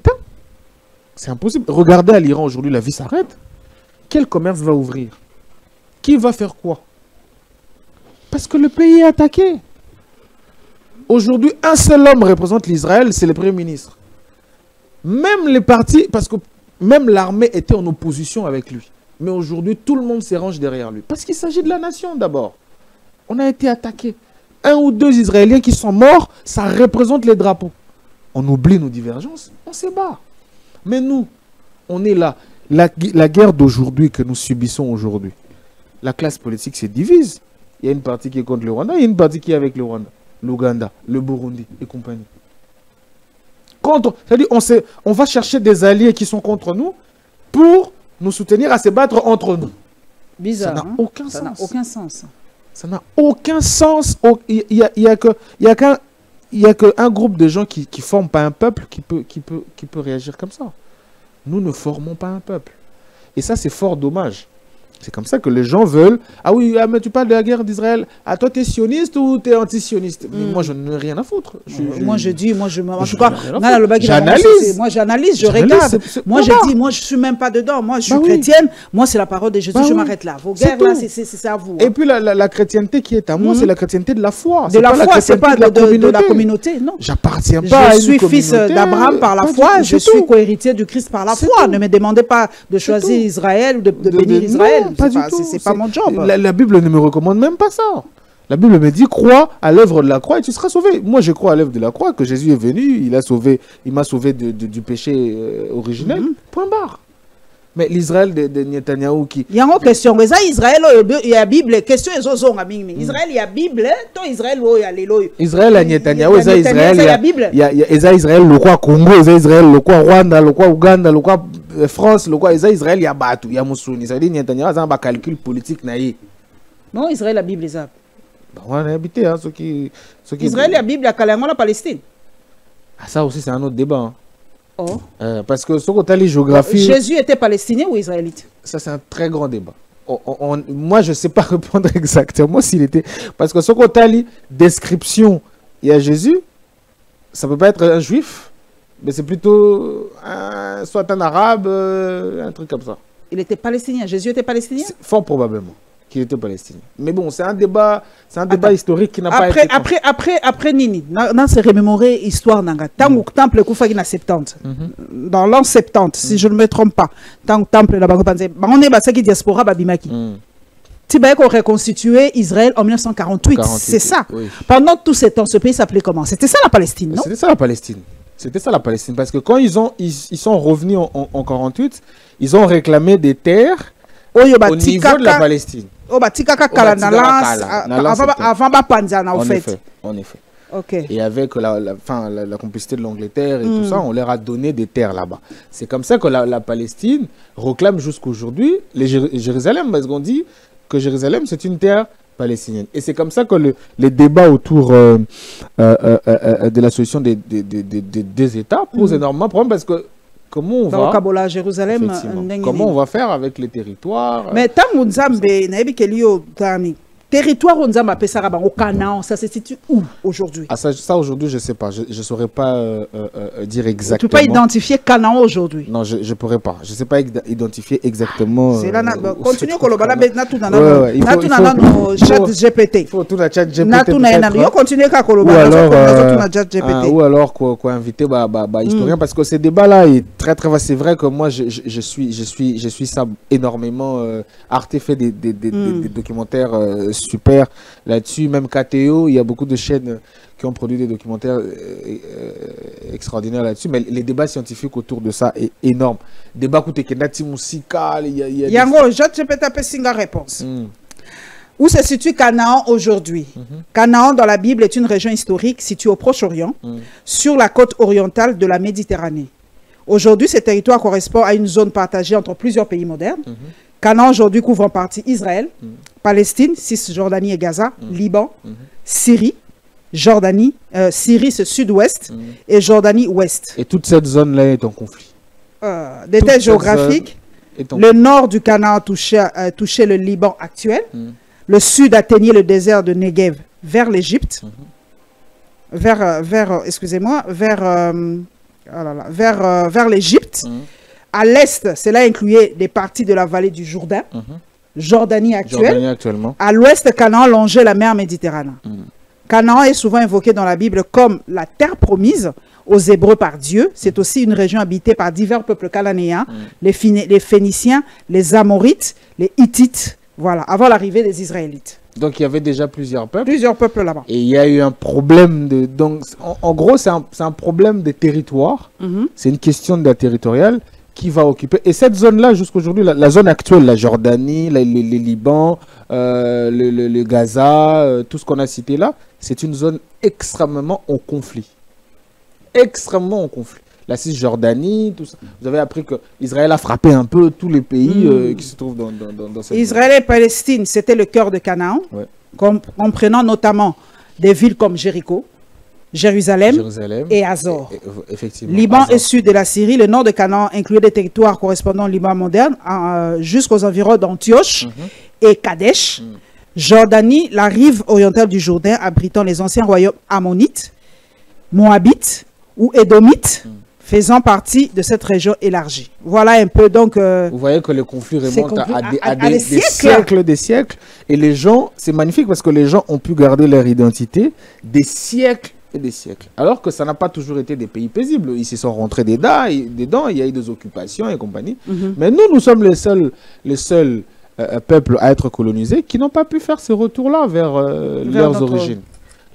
C'est impossible. Regardez à l'Iran aujourd'hui, la vie s'arrête. Quel commerce va ouvrir? Qui va faire quoi? Parce que le pays est attaqué. Aujourd'hui, un seul homme représente l'Israël, c'est le Premier ministre. Même les partis, parce que même l'armée était en opposition avec lui. Mais aujourd'hui, tout le monde se range derrière lui. Parce qu'il s'agit de la nation d'abord. On a été attaqué. 1 ou 2 Israéliens qui sont morts, ça représente les drapeaux. On oublie nos divergences, on se bat. Mais nous, on est là. La guerre d'aujourd'hui que nous subissons aujourd'hui, la classe politique se divise. Il y a une partie qui est contre le Rwanda, il y a une partie qui est avec le Rwanda, l'Ouganda, le Burundi et compagnie. C'est-à-dire on va chercher des alliés qui sont contre nous pour nous soutenir à se battre entre nous. Bizarre. Ça n'a aucun sens. Ça n'a aucun sens. Ça n'a aucun sens. Il y a qu'un groupe de gens qui ne forment pas un peuple qui peut réagir comme ça. Nous ne formons pas un peuple. Et ça, c'est fort dommage. C'est comme ça que les gens veulent... Ah oui, mais tu parles de la guerre d'Israël. Ah, toi, tu es sioniste ou tu es anti-sioniste? Mais moi, je n'ai rien à foutre. Moi, je dis... Moi, j'analyse. Moi, j'analyse, je regarde. Moi, je dis, moi, je ne suis même pas dedans. Moi, je suis chrétienne. Moi, c'est la parole de Jésus. Je m'arrête là. Vos guerres, là, c'est à vous. Et puis, la chrétienté qui est à moi, c'est la chrétienté de la foi. De la foi, ce n'est pas de la communauté, non. J'appartiens pas à une communauté. Je suis fils d'Abraham par la foi. Je suis co-héritier du Christ par la foi. Ne me demandez pas de choisir Israël ou de bénir Israël. Pas du tout. C'est pas mon job. La Bible ne me recommande même pas ça. La Bible me dit crois à l'œuvre de la croix et tu seras sauvé. Moi, je crois à l'œuvre de la croix que Jésus est venu, il m'a sauvé du péché originel. Point barre. Mais l'Israël de Netanyahou qui... Il y a une question. Mais ça, Israël, il y a la Bible. Question est Israël, il y a la Bible. Toi, Israël, il y a l'éloge. Israël, il y a Netanyahou, il y a Israël, il y a la Bible. Il y a Israël, le quoi Congo, il y a Israël, le quoi Rwanda, le quoi Ouganda, le quoi France, le quoi Israël, il y a Batou, il y a Moussouni. Ça veut dire Netanyahou, ça a un calcul politique. Non, Israël, la Bible, ça. On a habité, hein, ceux qui... Israël, la Bible, la Palestine. Ah, ça aussi, c'est un autre débat. Hein. Oh. Parce que ce côté les géographies... Jésus était palestinien ou israélite? Ça, c'est un très grand débat. Moi, je ne sais pas répondre exactement s'il était... Parce que ce côté les description, il y a Jésus, ça ne peut pas être un juif, mais c'est plutôt soit un arabe, un truc comme ça. Il était palestinien. Jésus était palestinien? Fort probablement qu'il était palestinien. Mais bon, c'est un débat historique qui n'a pas été... Après Nini, dans se remémorer histoire nanga. Tant que temple Koufagi na 70, dans l'an 70, si je ne me trompe pas, tant que temple là-bas, on est basaki diaspora babimaki. Tibaï qu'on reconstitué Israël en 1948, c'est ça. Oui. Pendant tout ce temps, ce pays s'appelait comment? C'était ça la Palestine, non? C'était ça la Palestine. C'était ça la Palestine. Parce que quand ils sont revenus en 48, ils ont réclamé des terres au niveau de la Palestine. Avant Panzana, en fait. En effet. Okay. Et avec la complicité de l'Angleterre et tout ça, on leur a donné des terres là-bas. C'est comme ça que la Palestine réclame jusqu'aujourd'hui Jérusalem, parce qu'on dit que Jérusalem, c'est une terre palestinienne. Et c'est comme ça que les débats autour de la solution des deux États posent énormément de problèmes, parce que comment on va Jérusalem, comment on va faire avec les territoires? Mais tant que territoire au Canaan, ça se situe où aujourd'hui? Ça aujourd'hui, je ne sais pas. Je ne saurais pas dire exactement. Tu ne peux pas identifier Canaan aujourd'hui? Non, je ne pourrais pas. Je ne sais pas identifier exactement. Continue à colobaler. Il faut tout la chat GPT. Ou alors qu'on inviter historien, parce que ce débat-là est très très vaste. C'est vrai que moi je suis ça énormément. Arte fait des documentaires super là-dessus. Même KTO, il y a beaucoup de chaînes qui ont produit des documentaires extraordinaires là-dessus. Mais les débats scientifiques autour de ça est énorme. Débat côté Kenati musical, il y a je peux taper singa réponse. Où se situe Canaan aujourd'hui? Canaan dans la Bible est une région historique située au Proche-Orient, sur la côte orientale de la Méditerranée. Aujourd'hui, ce territoire correspond à une zone partagée entre plusieurs pays modernes. Canaan aujourd'hui couvre en partie Israël, Palestine, Cisjordanie et Gaza, Liban, Syrie, Jordanie, Syrie c'est sud-ouest et Jordanie ouest. Et toute cette zone-là est en conflit. Détails géographiques, le nord du Canaan touchait le Liban actuel, le sud atteignait le désert de Negev vers l'Égypte, vers l'Égypte. À l'est, cela incluait des parties de la vallée du Jourdain, Jordanie actuelle. Actuellement. À l'ouest, Canaan longeait la mer Méditerranée. Canaan est souvent évoqué dans la Bible comme la terre promise aux Hébreux par Dieu. C'est aussi une région habitée par divers peuples cananéens, les Phéniciens, les Amorites, les Hittites, voilà, avant l'arrivée des Israélites. Donc il y avait déjà plusieurs peuples. Plusieurs peuples là-bas. Et il y a eu un problème de... Donc en gros, c'est un problème de territoire. C'est une question de la territoriale qui va occuper. Et cette zone-là, jusqu'aujourd'hui, la zone actuelle, la Jordanie, les Liban, le Gaza, tout ce qu'on a cité là, c'est une zone extrêmement en conflit. Extrêmement en conflit. La Cisjordanie, tout ça. Vous avez appris qu'Israël a frappé un peu tous les pays qui se trouvent dans cette Israël et Palestine, c'était le cœur de Canaan, comprenant notamment des villes comme Jéricho, Jérusalem et Hazor. Effectivement. Liban Hazor. et sud de la Syrie, le nord de Canaan incluait des territoires correspondant au Liban moderne jusqu'aux environs d'Antioche et Kadesh. Jordanie, la rive orientale du Jourdain, abritant les anciens royaumes ammonites, moabites ou édomites, faisant partie de cette région élargie. Voilà un peu donc... Vous voyez que le conflit remonte à des siècles, des siècles. Et les gens, c'est magnifique parce que les gens ont pu garder leur identité des siècles et des siècles. Alors que ça n'a pas toujours été des pays paisibles. Ils se sont rentrés dedans, il y a eu des occupations et compagnie. Mais nous sommes les seuls peuples à être colonisés qui n'ont pas pu faire ce retour-là vers leurs origines.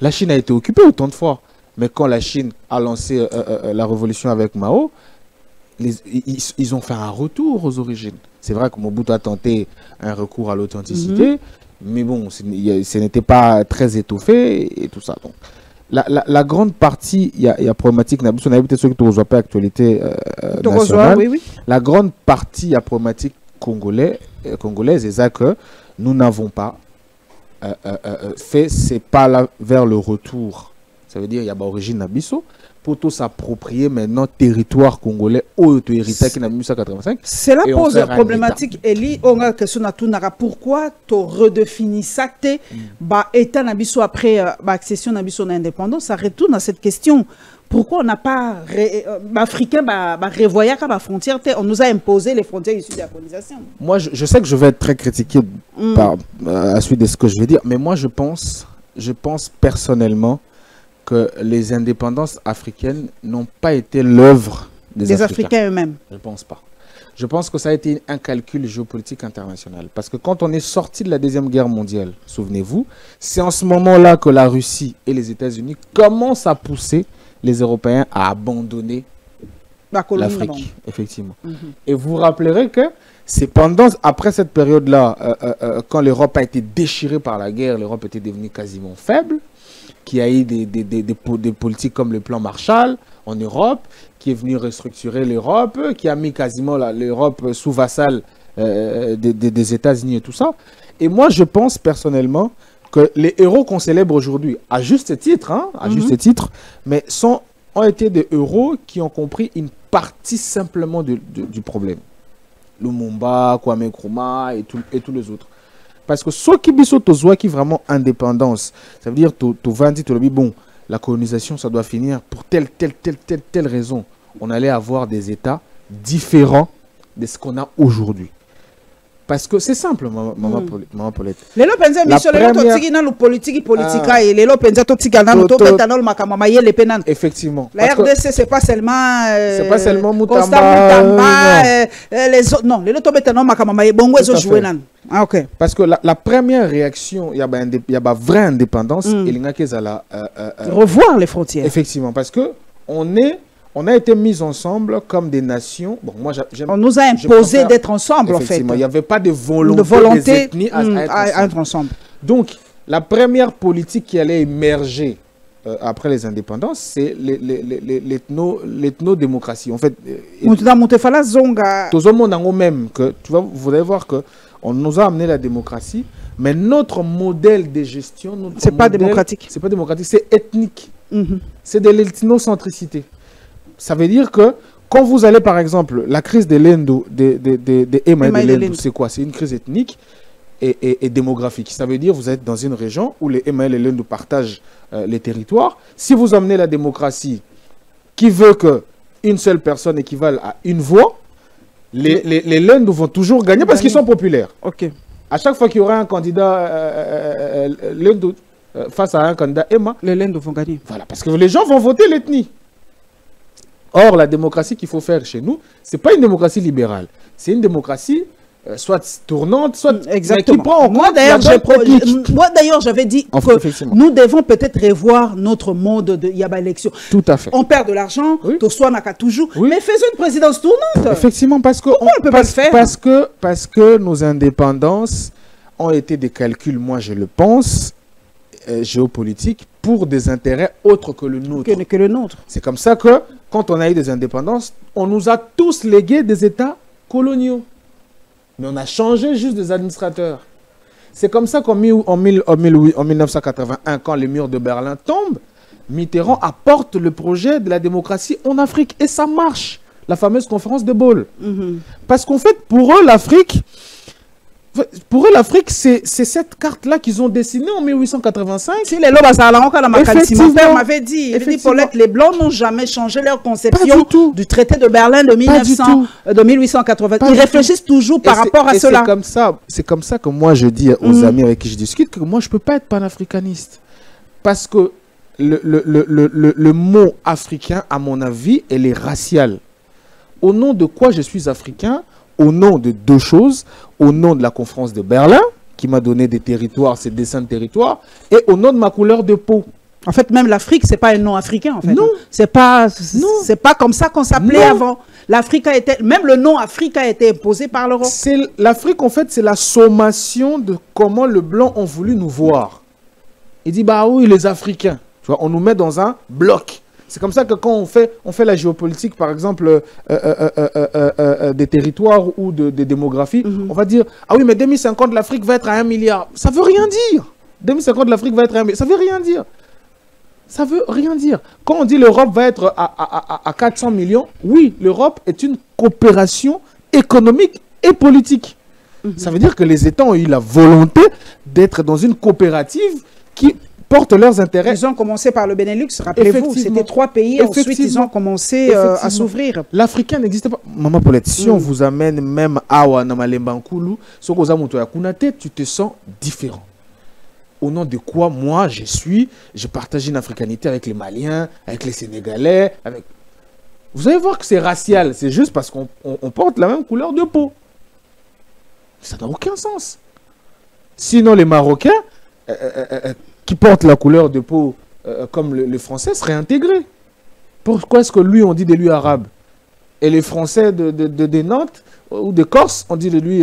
La Chine a été occupée autant de fois. Mais quand la Chine a lancé la révolution avec Mao, ils ont fait un retour aux origines. C'est vrai que Mobutu a tenté un recours à l'authenticité, mais bon, ce n'était pas très étoffé et tout ça. Donc, la grande partie, il y a problématique, on a peut-être ceux qui ne voient pas l'actualité nationale. La grande partie, il y a problématique congolaise, et ça que nous n'avons pas fait ces pas-là vers le retour. Ça veut dire qu'il y a une origine Nabiso pour tout s'approprier maintenant territoire congolais au héritage qui n'a 1985. Cela pose une problématique. Eli, on a question à tout pourquoi tu redéfinis ça état Nabiso après l'accession Nabiso d'indépendance. Ça retourne à cette question. Pourquoi on n'a pas africain revoyé la frontière? On nous a imposé les frontières issues de la colonisation. Moi, je sais que je vais être très critiqué à la suite de ce que je vais dire, mais moi, je pense personnellement que les indépendances africaines n'ont pas été l'œuvre des Africains eux-mêmes. Je ne pense pas. Je pense que ça a été un calcul géopolitique international. Parce que quand on est sorti de la Deuxième Guerre mondiale, souvenez-vous, c'est en ce moment-là que la Russie et les États-Unis commencent à pousser les Européens à abandonner l'Afrique. Effectivement. Et vous vous rappellerez que c'est après cette période-là, quand l'Europe a été déchirée par la guerre, l'Europe était devenue quasiment faible, qui a eu des politiques comme le plan Marshall en Europe, qui est venu restructurer l'Europe, qui a mis quasiment l'Europe sous vassal des États-Unis et tout ça. Et moi, je pense personnellement que les héros qu'on célèbre aujourd'hui, à juste titre, mais ont été des héros qui ont compris une partie simplement du problème. Lumumba, Kwame Nkrumah et tous les autres. Parce que ceux qui sont vraiment indépendance, ça veut dire que bon, la colonisation, ça doit finir pour telle raison. On allait avoir des États différents de ce qu'on a aujourd'hui. Parce que c'est simple, maman Paulette. Les effectivement. La RDC, c'est pas seulement Moutamba, les autres. Non, les autres, ah, ok. Parce que la première réaction, il y a une vraie indépendance, il y a revoir les frontières. Effectivement, parce que on a été mis ensemble comme des nations. Bon, moi, on nous a imposé d'être ensemble, en fait. Il n'y avait pas de volonté des ethnies à être ensemble. Donc, la première politique qui allait émerger après les indépendances, c'est l'ethnodémocratie. En fait, vous allez voir qu'on nous a amené la démocratie, mais notre modèle de gestion... C'est pas démocratique. C'est pas démocratique, c'est ethnique. C'est de l'ethnocentricité. Ça veut dire que quand vous allez, par exemple, la crise de l'Endo, des Ema et de l'Endo, c'est quoi? C'est une crise ethnique et démographique. Ça veut dire que vous êtes dans une région où les Ema et l'Endo partagent les territoires. Si vous amenez la démocratie qui veut qu'une seule personne équivale à une voix, les Lendo vont toujours gagner parce qu'ils sont populaires. Ok. À chaque fois qu'il y aura un candidat Lendo, face à un candidat Emma. Les Lendu vont gagner. Voilà, parce que les gens vont voter l'ethnie. Or, la démocratie qu'il faut faire chez nous, c'est pas une démocratie libérale. C'est une démocratie soit tournante, soit exactement. qui prend en moi compte d'ailleurs, j'avais dit que nous devons peut-être revoir notre mode de Yaba élection. Tout à fait. On perd de l'argent, oui. Toswa n'a qu'à toujours, oui. mais faisons une présidence tournante. Effectivement, parce que pourquoi on ne peut pas le faire? Parce que nos indépendances ont été des calculs, moi je le pense, géopolitiques, pour des intérêts autres que le nôtre. Que le nôtre. C'est comme ça que, quand on a eu des indépendances, on nous a tous légué des États coloniaux. Mais on a changé juste des administrateurs. C'est comme ça qu'en 1981, quand le mur de Berlin tombe, Mitterrand apporte le projet de la démocratie en Afrique. Et ça marche. La fameuse conférence de Bâle. Parce qu'en fait, pour eux, l'Afrique, c'est cette carte-là qu'ils ont dessinée en 1885. Si les lobes à mon père m'avait dit, Paulette, les Blancs n'ont jamais changé leur conception du traité de Berlin de 1880. Ils réfléchissent toujours par rapport à cela. C'est comme ça que moi je dis aux amis avec qui je discute que moi je ne peux pas être panafricaniste. Parce que le mot africain, à mon avis, elle est raciale. Au nom de quoi je suis africain? Au nom de deux choses, au nom de la conférence de Berlin, qui m'a donné des territoires, ces dessins de territoires, et au nom de ma couleur de peau. En fait, même l'Afrique, c'est pas un nom africain, en fait. Non. C'est pas comme ça qu'on s'appelait avant. L'Afrique a été, même le nom Afrique a été imposé par l'Europe. L'Afrique, en fait, c'est la sommation de comment le blanc ont voulu nous voir. Il dit, bah oui, les Africains. Tu vois, on nous met dans un bloc. C'est comme ça que quand on fait la géopolitique, par exemple, des territoires ou des démographies, on va dire, ah oui, mais 2050, l'Afrique va être à 1 milliard. Ça veut rien dire. 2050, l'Afrique va être à 1 milliard. Ça veut rien dire. Ça veut rien dire. Quand on dit l'Europe va être à 400 millions, oui, l'Europe est une coopération économique et politique. Ça veut dire que les États ont eu la volonté d'être dans une coopérative qui portent leurs intérêts. Ils ont commencé par le Benelux, rappelez-vous, c'était 3 pays, ensuite ils ont commencé à s'ouvrir. L'Africain n'existe pas. Maman Paulette, si on vous amène même à Namalembankulu, tu te sens différent. Au nom de quoi, moi, je partage une africanité avec les Maliens, avec les Sénégalais. Vous allez voir que c'est racial, c'est juste parce qu'on porte la même couleur de peau. Ça n'a aucun sens. Sinon, les Marocains, qui portent la couleur de peau comme les Français, seraient intégrés. Pourquoi est-ce que lui, on dit de lui arabe? Et les Français de Nantes ou de Corse, on dit de lui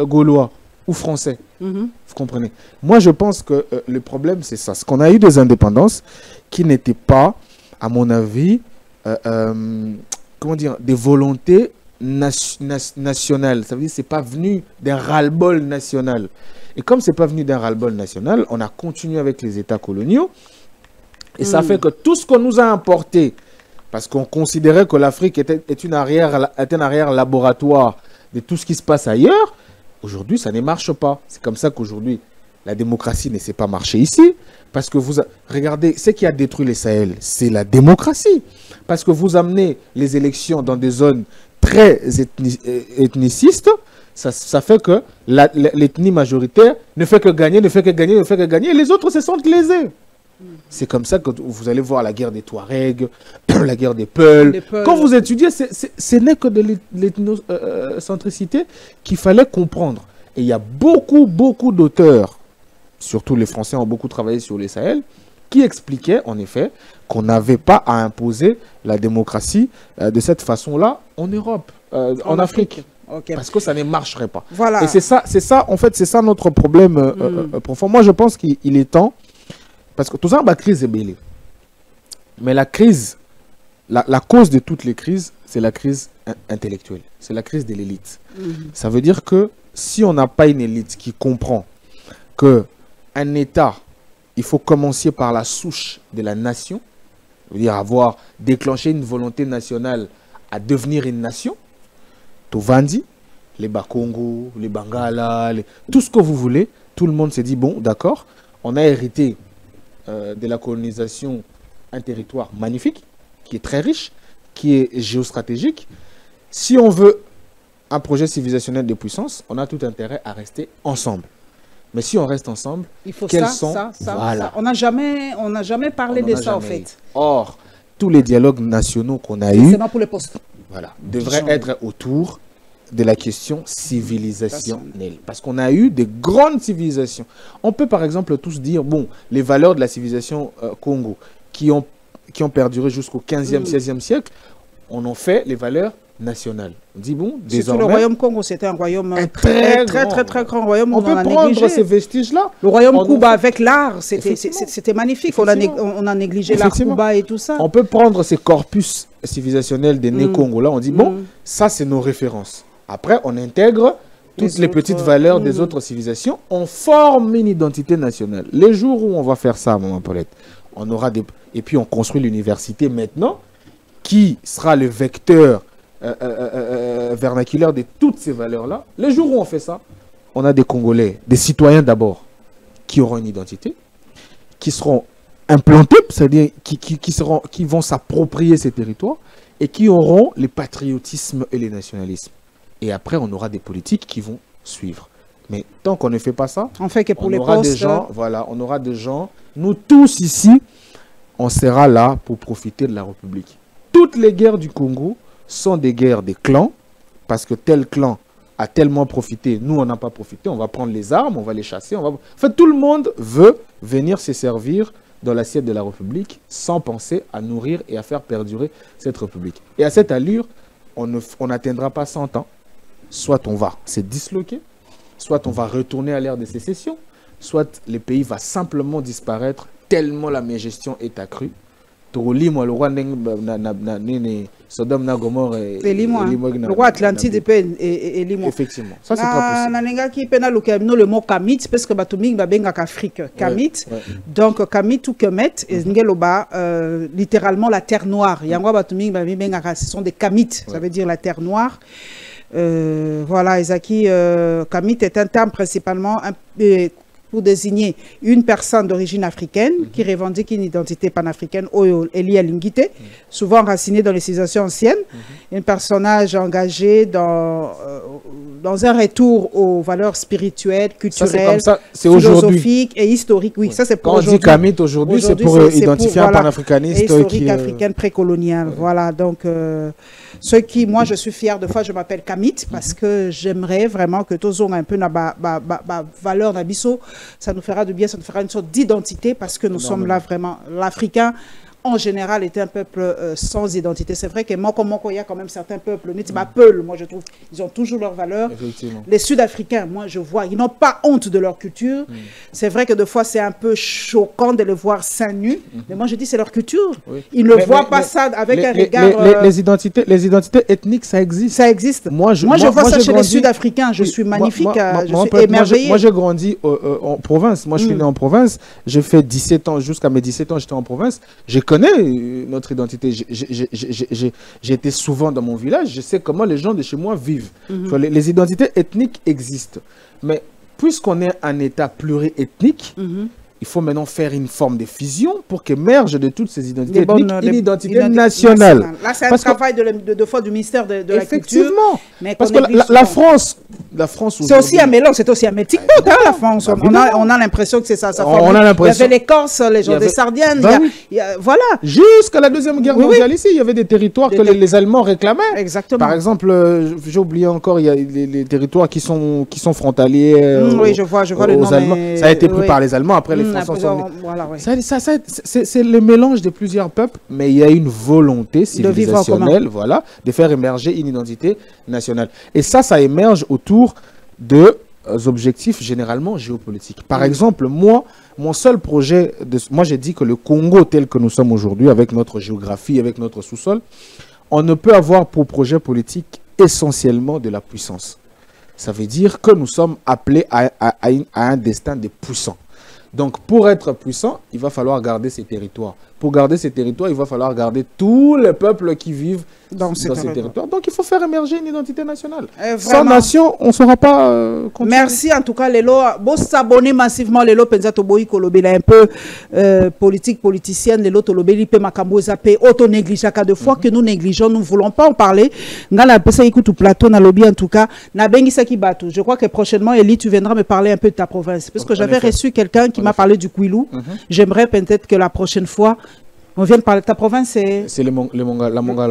gaulois ou français. Vous comprenez? Moi, je pense que le problème, c'est ça. C'est qu'on a eu des indépendances qui n'étaient pas, à mon avis, comment dire, des volontés nationales. Ça veut dire que ce n'est pas venu d'un ras-le-bol national. Et comme ce n'est pas venu d'un ras-le-bol national, on a continué avec les États coloniaux. Et ça fait que tout ce qu'on nous a importé, parce qu'on considérait que l'Afrique était un arrière laboratoire de tout ce qui se passe ailleurs, aujourd'hui, ça ne marche pas. C'est comme ça qu'aujourd'hui, la démocratie ne sait pas marcher ici. Parce que regardez, ce qui a détruit les Sahel, c'est la démocratie. Parce que vous amenez les élections dans des zones très ethnicistes, ça fait que l'ethnie majoritaire ne fait que gagner, ne fait que gagner, ne fait que gagner, et les autres se sentent lésés. C'est comme ça que vous allez voir la guerre des Touaregs, la guerre des Peuls. Quand vous étudiez, ce n'est que de l'ethnocentricité qu'il fallait comprendre. Et il y a beaucoup d'auteurs, surtout les Français ont beaucoup travaillé sur les Sahel, qui expliquaient en effet qu'on n'avait pas à imposer la démocratie de cette façon-là en Europe, en Afrique. Okay. Parce que ça ne marcherait pas. Voilà. Et c'est ça, en fait, c'est ça notre problème profond. Moi, je pense qu'il est temps, parce que tout ça, la crise est belle. Mais la crise, la cause de toutes les crises, c'est la crise intellectuelle. C'est la crise de l'élite. Ça veut dire que si on n'a pas une élite qui comprend qu'un État, il faut commencer par la souche de la nation, ça veut dire avoir déclenché une volonté nationale à devenir une nation, Tovandi, les Bakongo, les Bangala, tout ce que vous voulez, tout le monde s'est dit, bon, d'accord, on a hérité de la colonisation un territoire magnifique, qui est très riche, qui est géostratégique. Si on veut un projet civilisationnel de puissance, on a tout intérêt à rester ensemble. Mais si on reste ensemble, Il faut quels ça, sont... ça. Voilà. On n'a jamais parlé On de en a ça, en jamais eu. fait. Or, tous les dialogues nationaux qu'on a eus, C'est pas pour les postes. voilà, devraient Genre. être autour de la question civilisationnelle. Parce qu'on a eu des grandes civilisations. On peut par exemple tous dire, bon, les valeurs de la civilisation Congo, qui ont perduré jusqu'au 15e, 16e siècle, on en fait les valeurs nationales. On dit, bon, Surtout désormais... le royaume Congo, c'était un royaume Un très très grand royaume. On peut a prendre négligé. ces vestiges-là. Le royaume On en Kuba fait- avec l'art, Effectivement. c'était magnifique. Effectivement. On a négligé l'art Effectivement. Kuba et tout ça. On peut prendre ces corpus civilisationnels des nés Congo là, on dit bon, Mm. ça c'est nos références. Après, on intègre toutes les autres, petites valeurs des autres civilisations, on forme une identité nationale. Les jours où on va faire ça, maman Paulette, on aura des... Et puis on construit l'université maintenant, qui sera le vecteur vernaculaire de toutes ces valeurs-là. Les jours où on fait ça, on a des Congolais, des citoyens d'abord, qui auront une identité, qui seront implantés, c'est-à-dire qui vont s'approprier ces territoires et qui auront les patriotismes et les nationalismes. Et après, on aura des politiques qui vont suivre. Mais tant qu'on ne fait pas ça, En fait, que pour on les aura postes, des gens, voilà, on aura des gens, nous tous ici, on sera là pour profiter de la République. Toutes les guerres du Congo sont des guerres des clans, parce que tel clan a tellement profité, nous on n'a pas profité, on va prendre les armes, on va les chasser, En fait, tout le monde veut venir se servir dans l'assiette de la République sans penser à nourrir et à faire perdurer cette République. Et à cette allure, on n'atteindra pas 100 ans. Soit on va se disloquer, soit on va retourner à l'ère de sécession, soit le pays va simplement disparaître tellement la mégestion est accrue. Sodome na Gomorrhe le roi Atlantide et Limo. Effectivement, ça c'est pas possible. Le mot Kamit, parce que Batuming Babengak Afrique, Kamit. Ouais. Donc Kamit ou Kemet, littéralement la terre noire. Yangwa Batuming Babengak, ce sont des Kamites, ça veut dire la terre noire. Voilà, Ezaki, Kamit est un terme principalement pour désigner une personne d'origine africaine qui revendique une identité panafricaine, Oyo Elia Lingite, souvent enracinée dans les civilisations anciennes, un personnage engagé dans un retour aux valeurs spirituelles, culturelles, philosophiques et historiques. Oui, ça c'est pour aujourd'hui. Quand on dit Kamit aujourd'hui, c'est pour identifier un panafricaniste historique africaine précoloniale. Voilà, donc ce qui, moi je suis fière de fois, je m'appelle Kamit parce que j'aimerais vraiment que tous on un peu na valeur nabiso. Ça nous fera du bien, ça nous fera une sorte d'identité parce que nous sommes là vraiment. L'Africain, en général, était un peuple sans identité. C'est vrai que il y a quand même certains peuples, moi je trouve, ils ont toujours leurs valeurs. Les Sud-Africains, moi je vois, ils n'ont pas honte de leur culture. C'est vrai que des fois c'est un peu choquant de les voir seins nus, mais moi je dis c'est leur culture. Ils ne voient pas ça avec un regard... Les identités ethniques, ça existe. Ça existe. Moi je vois ça chez les Sud-Africains, je suis magnifique, je suis émerveillé. Moi j'ai grandi en province, moi je suis né en province, j'ai fait 17 ans, jusqu'à mes 17 ans j'étais en province, j'ai notre identité. J'ai été souvent dans mon village, je sais comment les gens de chez moi vivent. Les identités ethniques existent. Mais puisqu'on est un État pluriethnique, il faut maintenant faire une forme de fusion pour qu'émerge de toutes ces identités ethniques une identité nationale. Là, c'est un travail de fois du ministère de la Culture. Effectivement. Parce que la France c'est aussi un mélange, c'est aussi un métier. La France, on a l'impression que c'est ça. On a l'impression. Il y avait les Corses, les gens des Sardiennes. Voilà. Jusqu'à la Deuxième Guerre mondiale ici, il y avait des territoires que les Allemands réclamaient. Exactement. Par exemple, j'ai oublié encore, il y a les territoires qui sont frontaliers oui, je vois le nom. Allemands. Ça a été pris par les Allemands, après les Français sont venus. Voilà, oui. C'est le mélange de plusieurs peuples, mais il y a une volonté civilisationnelle de faire émerger une identité nationale. Et ça émerge autour de objectifs généralement géopolitiques. Par exemple, moi, mon seul projet, moi j'ai dit que le Congo tel que nous sommes aujourd'hui, avec notre géographie, avec notre sous-sol, on ne peut avoir pour projet politique essentiellement de la puissance. Ça veut dire que nous sommes appelés à un destin de puissants. Donc, pour être puissant, il va falloir garder ces territoires. pour garder ces territoires, il va falloir garder tous les peuples qui vivent dans ces territoires. Donc il faut faire émerger une identité nationale. Sans nation, on ne saura pas continuer. Merci en tout cas, Lelo. Bon, s'abonner massivement, Lelo Penzato Boy Kolobela, un peu politique, politicienne, Lelo Tolobeli, Pe Makambo Zapé, auto-négligé, cas de fois que nous négligeons, nous ne voulons pas en parler. Ngala Pesa écoute plateau, na lobby en tout cas, na Bengi Saki Batou. Je crois que prochainement, Elie, tu viendras me parler un peu de ta province. Parce que j'avais reçu quelqu'un qui m'a parlé du Kouilou. J'aimerais peut-être que la prochaine fois, on vient de parler de ta province, c'est la Mongala.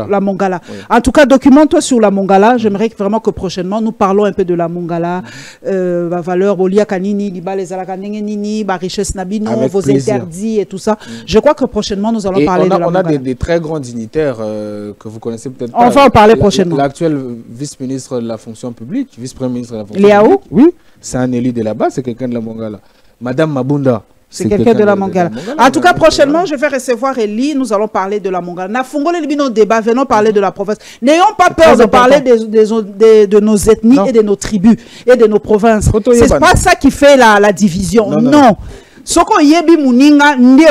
La Mongala. Oui. En tout cas, documente-toi sur la Mongala. J'aimerais vraiment que prochainement, nous parlons un peu de la Mongala, la valeur, Bolia Kanini, Liba les Alakanini, la richesse Nabino, vos plaisir. Interdits et tout ça. Je crois que prochainement, nous allons parler de la Mongala. On a des très grands dignitaires que vous connaissez peut-être pas. On va en parler prochainement. L'actuel vice-ministre de la fonction publique, vice-premier ministre de la fonction Léao publique. Oui, c'est un élu de là-bas, c'est quelqu'un de la Mongala. Madame Mabunda. C'est quelqu'un de la Mongala. En tout cas, prochainement, je vais recevoir Elie. Nous allons parler de la Mongala. Nafungole Libino débat, venons parler de la province. N'ayons pas peur de parler de nos ethnies et de nos tribus et de nos provinces. C'est pas ça qui fait la division. Non. Soko yebi muninga nde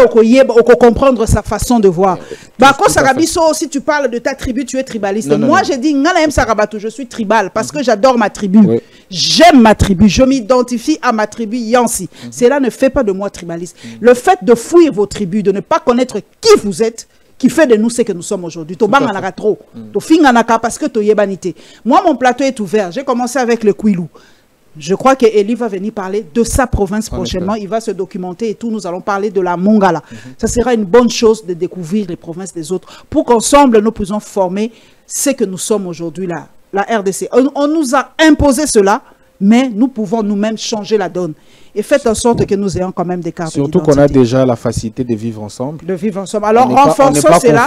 oko comprendre sa façon de voir. Bako Sarabiso, si tu parles de ta tribu, tu es tribaliste. Moi, j'ai dit ngala em Sarabato, je suis tribal parce que j'adore ma tribu. Oui. J'aime ma tribu, je m'identifie à ma tribu Yansi. Cela ne fait pas de moi tribaliste. Le fait de fuir vos tribus, de ne pas connaître qui vous êtes, qui fait de nous ce que nous sommes aujourd'hui. To banganaka trop, to finganaka parce que to yebanité. Moi, mon plateau est ouvert. J'ai commencé avec le Kouilou. Je crois que Elie va venir parler de sa province prochainement. Il va se documenter et tout. Nous allons parler de la Mongala. Ça sera une bonne chose de découvrir les provinces des autres pour qu'ensemble, nous puissions former ce que nous sommes aujourd'hui là, la RDC. On nous a imposé cela, mais nous pouvons nous-mêmes changer la donne. Et faites en sorte que nous ayons quand même des cartes d'identité. Surtout qu'on a déjà la facilité de vivre ensemble. De vivre ensemble. Alors renforçons cela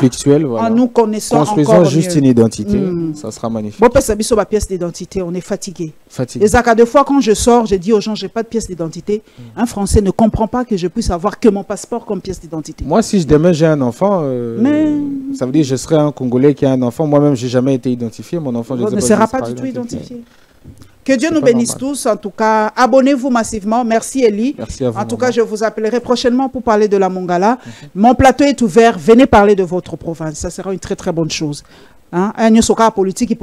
en nous connaissant encore mieux. Construisons juste une identité. Ça sera magnifique. Bon, parce que ma pièce d'identité, on est fatigué. Et ça, des fois, quand je sors, je dis aux gens, j'ai pas de pièce d'identité. Un Français ne comprend pas que je puisse avoir que mon passeport comme pièce d'identité. Moi, si demain j'ai un enfant, ça veut dire que je serai un Congolais qui a un enfant. Moi-même, j'ai jamais été identifié. Mon enfant, ne sera pas du tout identifié. Que Dieu nous bénisse tous. En tout cas, abonnez-vous massivement. Merci Elie. Merci à vous. En tout cas, je vous appellerai prochainement pour parler de la Mongala. Mon plateau est ouvert. Venez parler de votre province. Ça sera une très très bonne chose. Politique,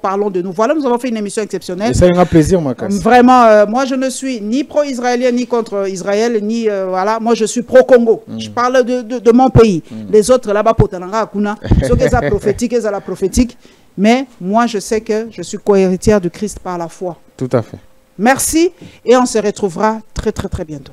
parlons de nous. Voilà, nous avons fait une émission exceptionnelle. Ça a un plaisir, Makas. Vraiment, moi je ne suis ni pro-israélien ni contre Israël, ni voilà, moi je suis pro-Congo. Je parle de mon pays. Les autres là-bas, ceux qui sont prophétiques, ils sont la prophétique. Mais moi, je sais que je suis co-héritière de Christ par la foi. Tout à fait. Merci et on se retrouvera très, très, très bientôt.